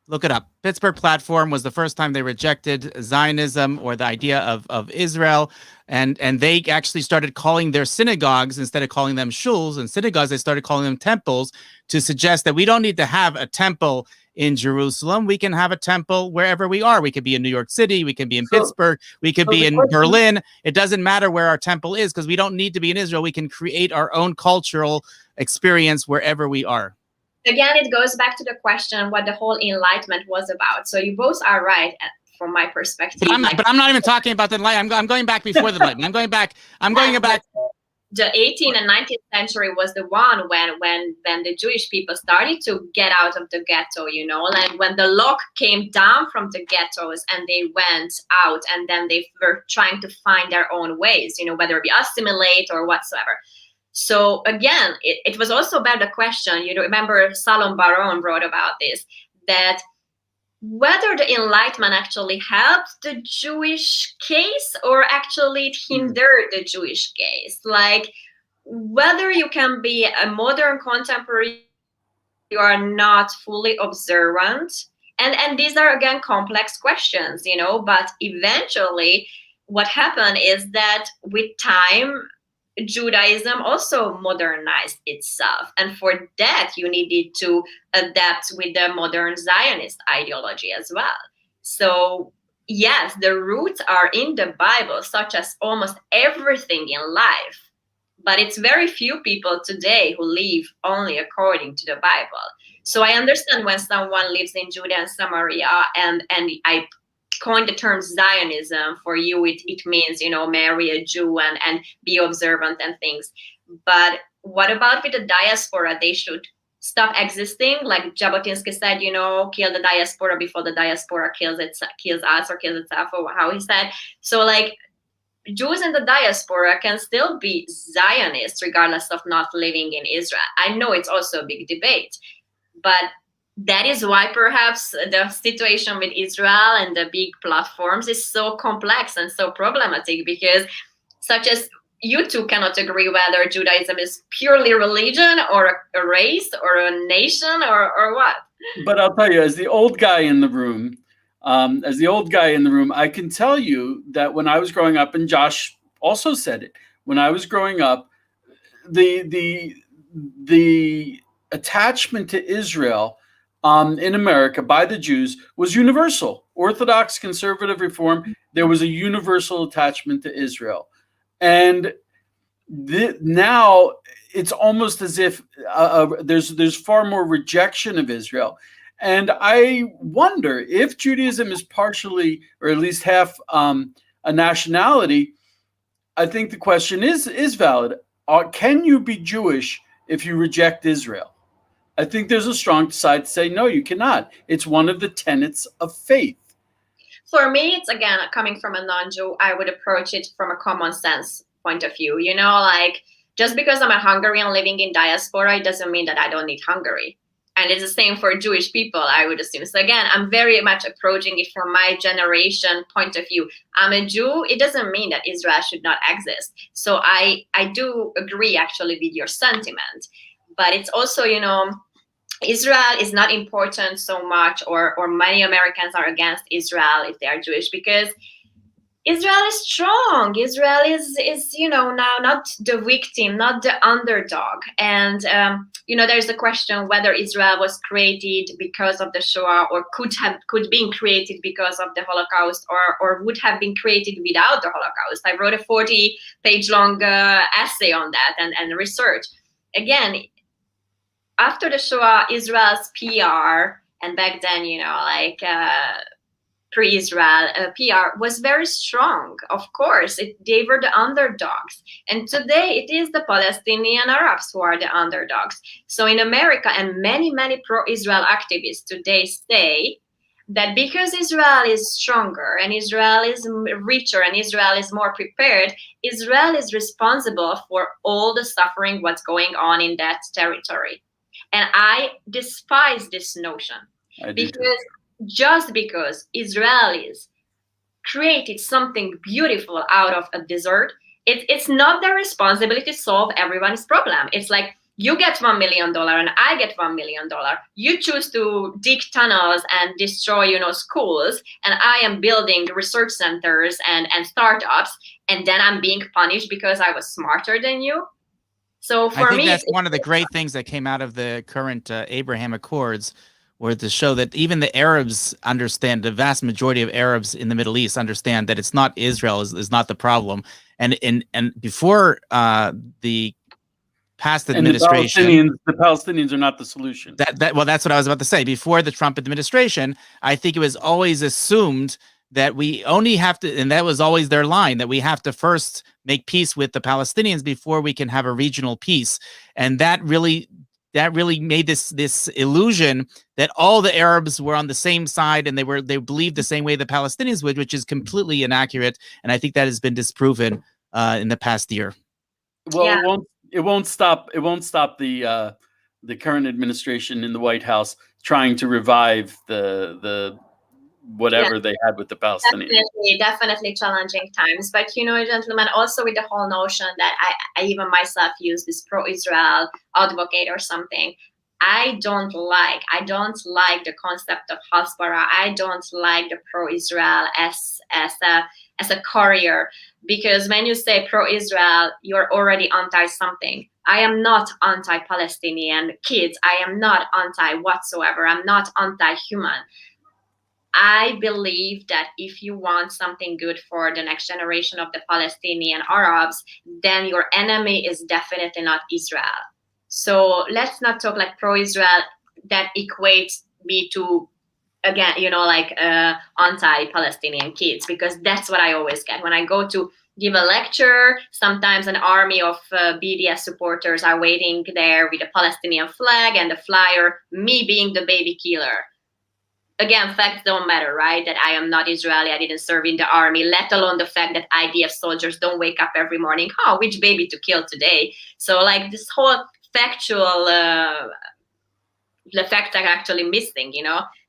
Look it up. Pittsburgh Platform was the first time they rejected Zionism or the idea of Israel. And they actually started calling their synagogues, instead of calling them shuls and synagogues, they started calling them temples, to suggest that we don't need to have a temple in Jerusalem. We can have a temple wherever we are. We could be in New York City. We can be in Pittsburgh. We could be in Berlin. It doesn't matter where our temple is, because we don't need to be in Israel. We can create our own cultural experience wherever we are. Again, it goes back to the question what the whole Enlightenment was about. So you both are right from my perspective. But I'm not even talking about the Enlightenment. I'm going back before the Enlightenment. I'm going back. The 18th and 19th century was the one when the Jewish people started to get out of the ghetto, you know, and when the lock came down from the ghettos and they went out, and then they were trying to find their own ways, you know, whether it be assimilate or whatsoever. So again, it was also about the question, you know, remember Salom Baron wrote about this, that whether the Enlightenment actually helped the Jewish case or actually it hindered the Jewish case. Like, whether you can be a modern contemporary, you are not fully observant. And these are, again, complex questions, you know, but eventually what happened is that with time, Judaism also modernized itself. And for that, you needed to adapt with the modern Zionist ideology as well. So, yes, the roots are in the Bible, such as almost everything in life. But it's very few people today who live only according to the Bible. So I understand when someone lives in Judea and Samaria, and I coined the term Zionism. For you, it means, marry a Jew and be observant and things. But what about with the diaspora? They should stop existing. Like Jabotinsky said, kill the diaspora before the diaspora kills us or kills itself, or how he said. So like, Jews in the diaspora can still be Zionists regardless of not living in Israel. I know it's also a big debate, but that is why perhaps the situation with Israel and the big platforms is so complex and so problematic, because such as you two cannot agree whether Judaism is purely religion or a race or a nation or what. But I'll tell you, as the old guy in the room, I can tell you that when I was growing up, and Josh also said it, when I was growing up, the attachment to Israel in America by the Jews was universal. Orthodox, conservative, Reform, there was a universal attachment to Israel. And now it's almost as if there's far more rejection of Israel. And I wonder if Judaism is partially, or at least half, a nationality. I think the question is valid. Can you be Jewish if you reject Israel? I think there's a strong side to say, no, you cannot. It's one of the tenets of faith. For me, it's, again, coming from a non-Jew, I would approach it from a common sense point of view. Like, just because I'm a Hungarian living in diaspora, it doesn't mean that I don't need Hungary. And it's the same for Jewish people, I would assume. So again, I'm very much approaching it from my generation point of view. I'm a Jew. It doesn't mean that Israel should not exist. So I do agree actually with your sentiment. But it's also, Israel is not important so much, or many Americans are against Israel if they are Jewish, because Israel is strong. Israel is now not the victim, not the underdog. And there's a question whether Israel was created because of the Shoah, or could be created because of the Holocaust, or would have been created without the Holocaust. I wrote a 40-page long essay on that and research. Again, after the Shoah, Israel's PR, and back then, pre-Israel PR was very strong. Of course, they were the underdogs. And today it is the Palestinian Arabs who are the underdogs. So in America, and many, many pro-Israel activists today say that because Israel is stronger and Israel is richer and Israel is more prepared, Israel is responsible for all the suffering what's going on in that territory. And I despise this notion, because just because Israelis created something beautiful out of a desert, it's not their responsibility to solve everyone's problem. It's like, you get $1 million and I get $1 million. You choose to dig tunnels and destroy, schools, and I am building research centers and startups, and then I'm being punished because I was smarter than you. So for me, I think that's one of the great things that came out of the current Abraham Accords, were to show that even the Arabs understand, the vast majority of Arabs in the Middle East understand that it's not Israel is not the problem. And before the past administration, the Palestinians are not the solution. Well, that's what I was about to say. Before the Trump administration, I think it was always assumed that we only have to, and that was always their line, that we have to first make peace with the Palestinians before we can have a regional peace. And that really made this illusion that all the Arabs were on the same side and they believed the same way the Palestinians would, which is completely inaccurate. And I think that has been disproven in the past year. Well, yeah. It won't stop the current administration in the White House trying to revive the whatever they had with the Palestinians. Definitely challenging times. But, gentlemen, also with the whole notion that I even myself use this pro-Israel advocate or something. I don't like the concept of Hasbara. I don't like the pro-Israel as a carrier, because when you say pro-Israel, you're already anti something. I am not anti-Palestinian kids. I am not anti whatsoever. I'm not anti-human. I believe that if you want something good for the next generation of the Palestinian Arabs, then your enemy is definitely not Israel. So let's not talk like pro-Israel that equates me to, again, like anti-Palestinian kids, because that's what I always get when I go to give a lecture. Sometimes an army of BDS supporters are waiting there with a Palestinian flag and the flyer, me being the baby killer. Again, facts don't matter, right? That I am not Israeli, I didn't serve in the army, let alone the fact that IDF soldiers don't wake up every morning, which baby to kill today? So like this whole factual, the facts are actually missing,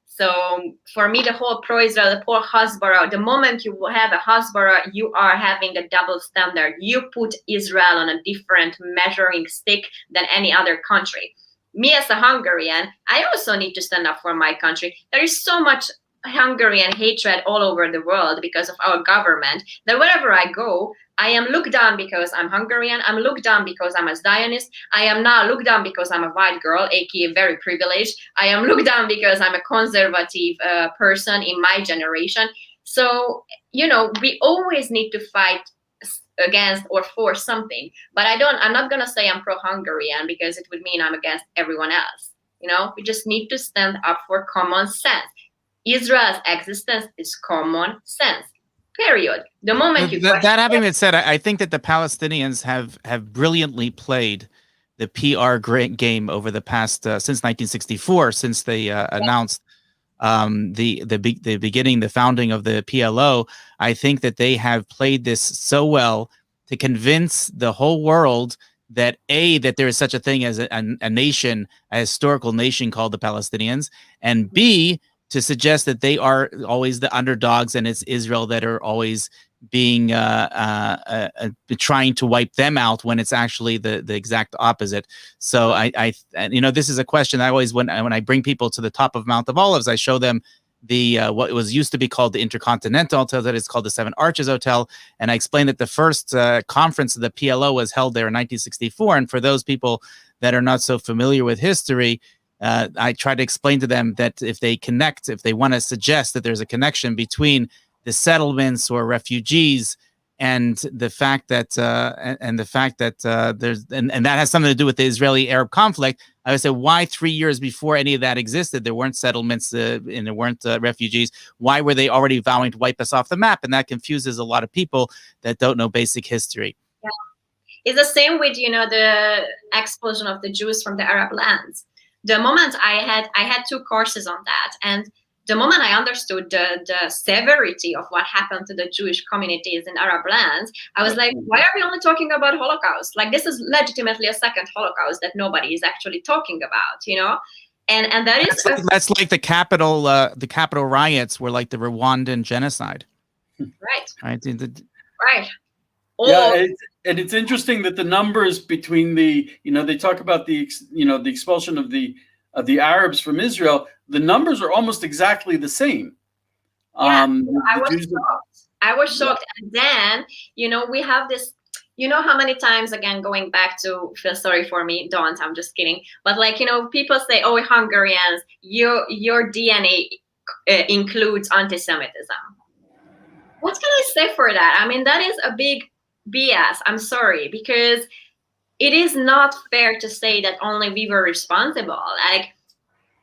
So for me, the whole pro-Israel, the poor Hasbara, the moment you have a Hasbara, you are having a double standard. You put Israel on a different measuring stick than any other country. Me as a Hungarian, I also need to stand up for my country. There is so much Hungarian hatred all over the world because of our government that wherever I go, I am looked down because I'm Hungarian. I'm looked down because I'm a Zionist. I am now looked down because I'm a white girl, aka very privileged. I am looked down because I'm a conservative person in my generation. So, we always need to fight against or for something. But I'm not going to say I'm pro-Hungarian, because it would mean I'm against everyone else. We just need to stand up for common sense. Israel's existence is common sense. Period. The moment that having been said, I think that the Palestinians have brilliantly played the PR game over the past since 1964, since they announced the founding of the PLO. I think that they have played this so well to convince the whole world that that there is such a thing as a nation, a historical nation called the Palestinians, and B, to suggest that they are always the underdogs, and it's Israel that are always being trying to wipe them out, when it's actually the exact opposite. So I this is a question I always, when I bring people to the top of Mount of Olives, I show them the what was used to be called the Intercontinental Hotel, that is called the Seven Arches Hotel, and I explained that the first conference of the PLO was held there in 1964. And for those people that are not so familiar with history, I try to explain to them that if they want to suggest that there's a connection between the settlements or refugees and the fact that there's and that has something to do with the Israeli-Arab conflict, I would say, why 3 years before any of that existed, there weren't settlements and there weren't refugees? Why were they already vowing to wipe us off the map? And that confuses a lot of people that don't know basic history. Yeah. It's the same with the expulsion of the Jews from the Arab lands. The moment I had 2 courses on that, and the moment I understood the severity of what happened to the Jewish communities in Arab lands, I was like, why are we only talking about Holocaust? Like, this is legitimately a second Holocaust that nobody is actually talking about, And that is that's like the Capitol riots were like the Rwandan genocide. Right. Right. Right. Yeah, and it's interesting that the numbers between they talk about the expulsion of the Arabs from Israel. The numbers are almost exactly the same. Yeah, I was shocked. And then, we have this, how many times, again, going back to, feel sorry for me, don't, I'm just kidding. But people say, oh, Hungarians, your DNA includes anti-Semitism. What can I say for that? I mean, that is a big BS. I'm sorry, because it is not fair to say that only we were responsible. Like,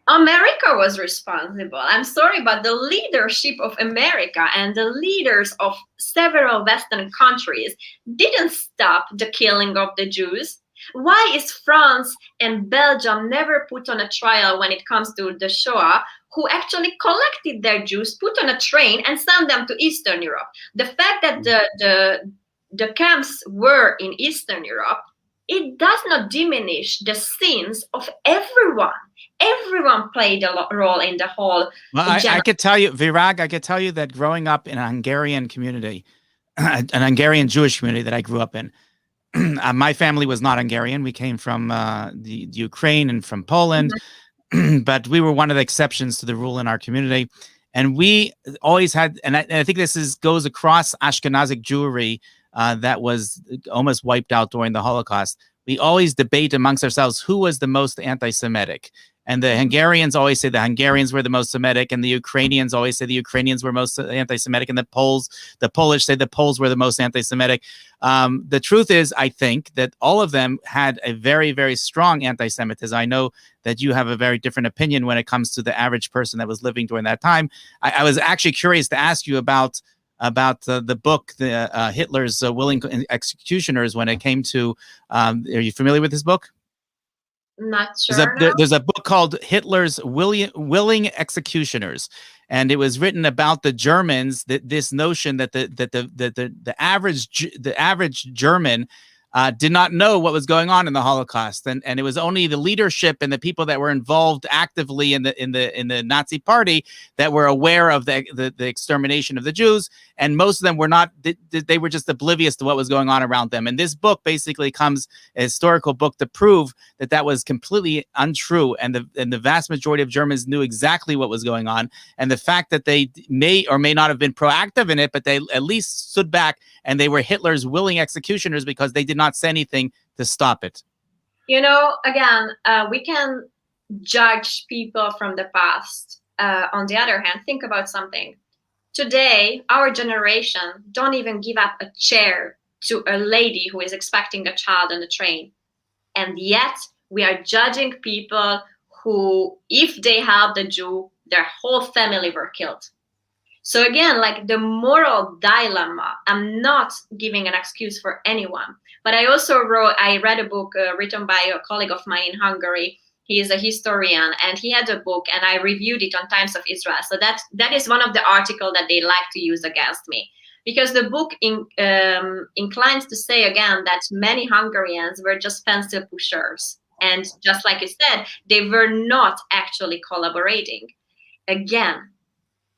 America was responsible. I'm sorry, but the leadership of America and the leaders of several Western countries didn't stop the killing of the Jews. Why is France and Belgium never put on a trial when it comes to the Shoah, who actually collected their Jews, put on a train, and sent them to Eastern Europe? The fact that the camps were in Eastern Europe, it does not diminish the sins of everyone. Everyone played a role in the whole. Well, I could tell you, Virag, I could tell you that growing up in a Hungarian community, an Hungarian Jewish community that I grew up in, my family was not Hungarian. We came from the Ukraine and from Poland, but we were one of the exceptions to the rule in our community. And we always had, and I think this goes across Ashkenazic Jewry that was almost wiped out during the Holocaust. We always debate amongst ourselves who was the most anti-Semitic. And the Hungarians always say the Hungarians were the most Semitic, and the Ukrainians always say the Ukrainians were most anti-Semitic, and the Polish say the Poles were the most anti-Semitic. The truth is, I think that all of them had a very, very strong anti-Semitism. I know that you have a very different opinion when it comes to the average person that was living during that time. I was actually curious to ask you about the book, Hitler's Willing Executioners, when it came to. Are you familiar with this book? Not sure. There's a book called Hitler's Willing Executioners, and it was written about the Germans. This notion that the average German did not know what was going on in the Holocaust, and it was only the leadership and the people that were involved actively in the Nazi Party that were aware of the extermination of the Jews, and most of them were not. They were just oblivious to what was going on around them. And this book basically comes a historical book to prove that was completely untrue, and the vast majority of Germans knew exactly what was going on, and the fact that they may or may not have been proactive in it, but they at least stood back, and they were Hitler's willing executioners because they did not say anything to stop it. Again, we can judge people from the past. On the other hand, think about something. Today, our generation don't even give up a chair to a lady who is expecting a child on the train. And yet, we are judging people who, if they helped a Jew, their whole family were killed. So again, like the moral dilemma, I'm not giving an excuse for anyone, but I read a book written by a colleague of mine in Hungary. He is a historian, and he had a book, and I reviewed it on Times of Israel. So that is one of the articles that they like to use against me, because the book inclines to say again that many Hungarians were just pencil pushers. And just like you said, they were not actually collaborating. Again,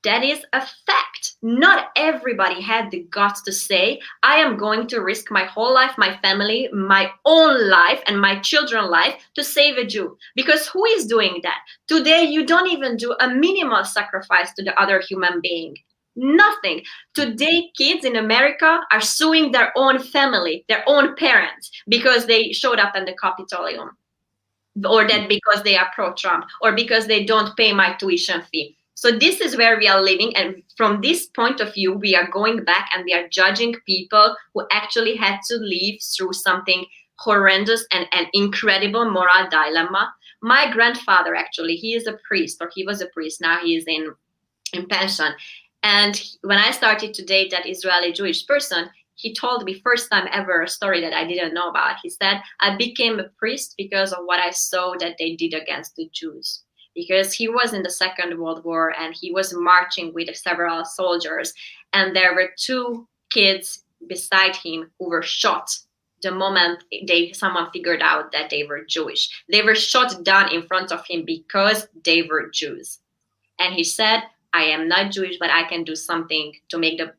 that is a fact. Not everybody had the guts to say, I am going to risk my whole life, my family, my own life, and my children's life to save a Jew. Because who is doing that? Today, you don't even do a minimal sacrifice to the other human being. Nothing. Today, kids in America are suing their own family, their own parents, because they showed up in the Capitolium. Or that because they are pro-Trump, or because they don't pay my tuition fee. So this is where we are living. And from this point of view, we are going back and we are judging people who actually had to live through something horrendous and an incredible moral dilemma. My grandfather, actually, he is a priest, or he was a priest. Now he is in pension. And when I started to date that Israeli Jewish person, he told me first time ever a story that I didn't know about. He said, I became a priest because of what I saw that they did against the Jews. Because he was in the Second World War and he was marching with several soldiers. And there were 2 kids beside him who were shot the moment someone figured out that they were Jewish. They were shot down in front of him because they were Jews. And he said, I am not Jewish, but I can do something to make the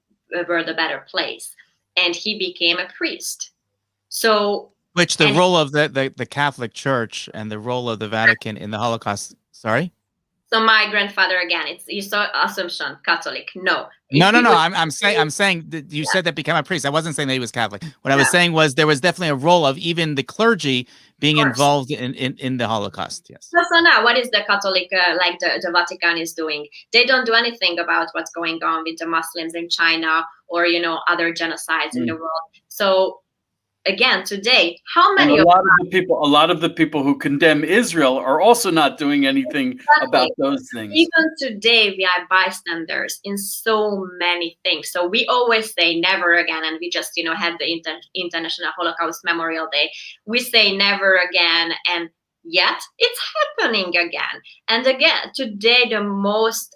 world a better place. And he became a priest. So, which the role of the Catholic Church and the role of the Vatican in the Holocaust. Sorry. So my grandfather, again, you saw assumption, Catholic. No. No. I'm saying that you said that became a priest. I wasn't saying that he was Catholic. What I was saying was there was definitely a role of even the clergy being involved in the Holocaust. Yes. So now, what is the Catholic, like the Vatican is doing? They don't do anything about what's going on with the Muslims in China or other genocides in the world. So again, today, how many a lot of the people who condemn Israel are also not doing anything about those things. Even today, we are bystanders in so many things. So we always say never again, and we just had the International Holocaust Memorial Day. We say never again, and yet it's happening again and again. Today, the most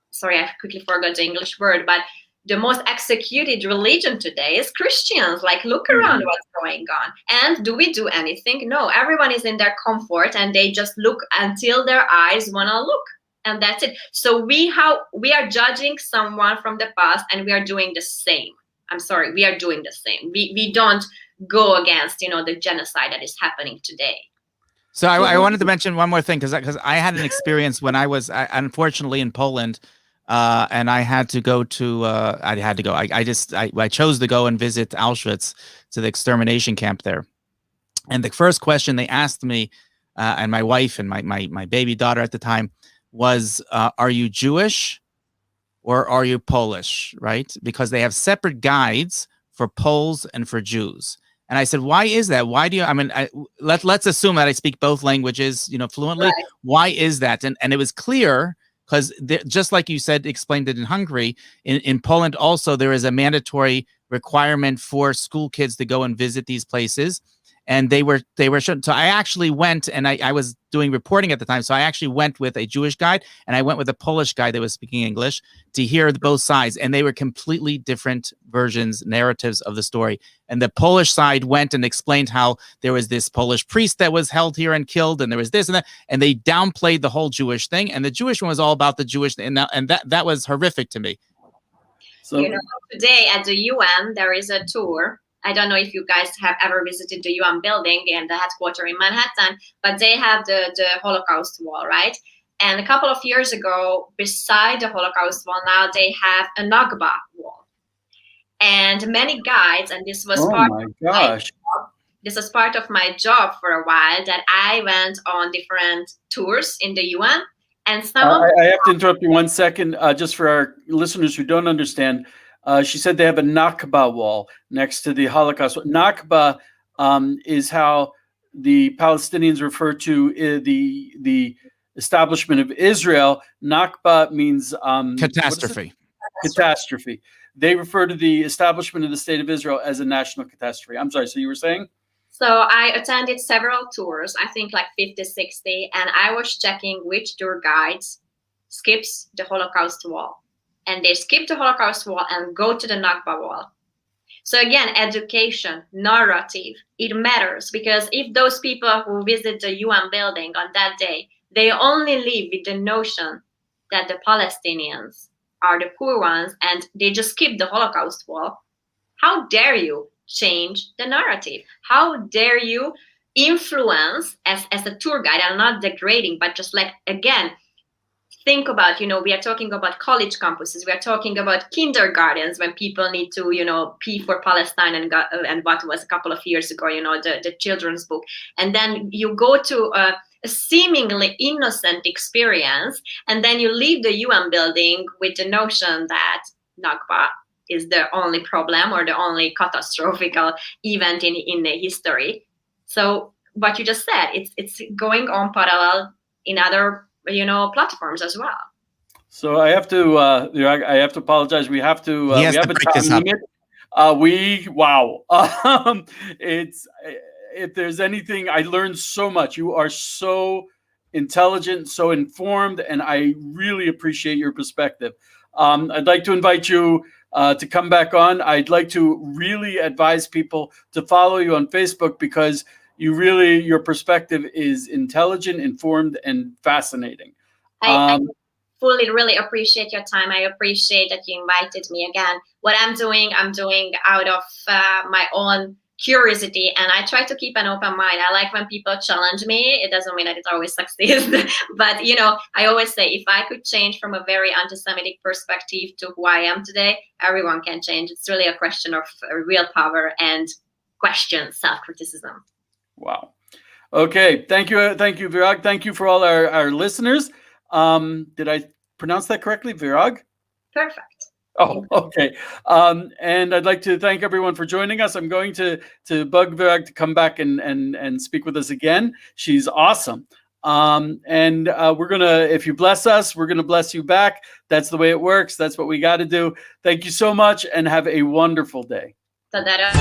sorry, I quickly forgot the English word, but the most executed religion today is Christians. Like, look around what's going on. And do we do anything? No, everyone is in their comfort and they just look until their eyes want to look. And that's it. So we are judging someone from the past and we are doing the same. I'm sorry, we are doing the same. We don't go against, the genocide that is happening today. So I wanted to mention one more thing, because I had an experience when I was unfortunately in Poland, and I had to go to I chose to go and visit Auschwitz, to the extermination camp there. And the first question they asked me, and my wife and my baby daughter at the time, was, are you Jewish or are you Polish, right? Because they have separate guides for Poles and for Jews. And I said, why is that? Why do you, let's assume that I speak both languages, fluently. Right. Why is that? And it was clear, because just like you said, explained it in Hungary, in Poland also, there is a mandatory requirement for school kids to go and visit these places. And they were shown. So I actually went, and I was doing reporting at the time. So I actually went with a Jewish guide, and I went with a Polish guy that was speaking English, to hear both sides. And they were completely different versions, narratives of the story. And the Polish side went and explained how there was this Polish priest that was held here and killed, and there was this and that, and they downplayed the whole Jewish thing. And the Jewish one was all about the Jewish thing, and that was horrific to me. So today at the UN there is a tour. I don't know if you guys have ever visited the UN building and the headquarters in Manhattan, but they have the Holocaust wall, right? And a couple of years ago, beside the Holocaust wall, now they have a Nakba wall. And many guides, and this was this was part of my job for a while, that I went on different tours in the UN. And I have to interrupt you 1 second, just for our listeners who don't understand. She said they have a Nakba wall next to the Holocaust. Nakba is how the Palestinians refer to the establishment of Israel. Nakba means catastrophe. Catastrophe. They refer to the establishment of the state of Israel as a national catastrophe. I'm sorry. So you were saying? So I attended several tours, I think like 50, 60, and I was checking which tour guides skips the Holocaust wall. And they skip the Holocaust wall and go to the Nakba wall. So again, education, narrative, it matters, because if those people who visit the UN building on that day, they only live with the notion that the Palestinians are the poor ones and they just skip the Holocaust wall, how dare you change the narrative? How dare you influence as a tour guide? I'm not degrading, but just like, again, think about, we are talking about college campuses. We are talking about kindergartens when people need to, pee for Palestine and what was a couple of years ago, the children's book. And then you go to a seemingly innocent experience, and then you leave the UN building with the notion that Nakba is the only problem or the only catastrophic event in the history. So what you just said, it's going on parallel in other platforms as well. So I have to apologize. We have to we have a time limit. It's, if there's anything, I learned so much. You are so intelligent, so informed, and I really appreciate your perspective. I'd like to invite you to come back on. I'd like to really advise people to follow you on Facebook, because your perspective is intelligent, informed, and fascinating. I fully really appreciate your time. I appreciate that you invited me again. What I'm doing out of my own curiosity, and I try to keep an open mind. I like when people challenge me. It doesn't mean that it always succeeds, but I always say, if I could change from a very anti-Semitic perspective to who I am today, everyone can change. It's really a question of real power and question self-criticism. Wow. Okay. Thank you, Virag. Thank you for all our listeners. Did I pronounce that correctly, Virag? Perfect. Oh, okay. And I'd like to thank everyone for joining us. I'm going to bug Virag to come back and speak with us again. She's awesome. And we're gonna, if you bless us, we're gonna bless you back. That's the way it works. That's what we got to do. Thank you so much, and have a wonderful day. Ta-da.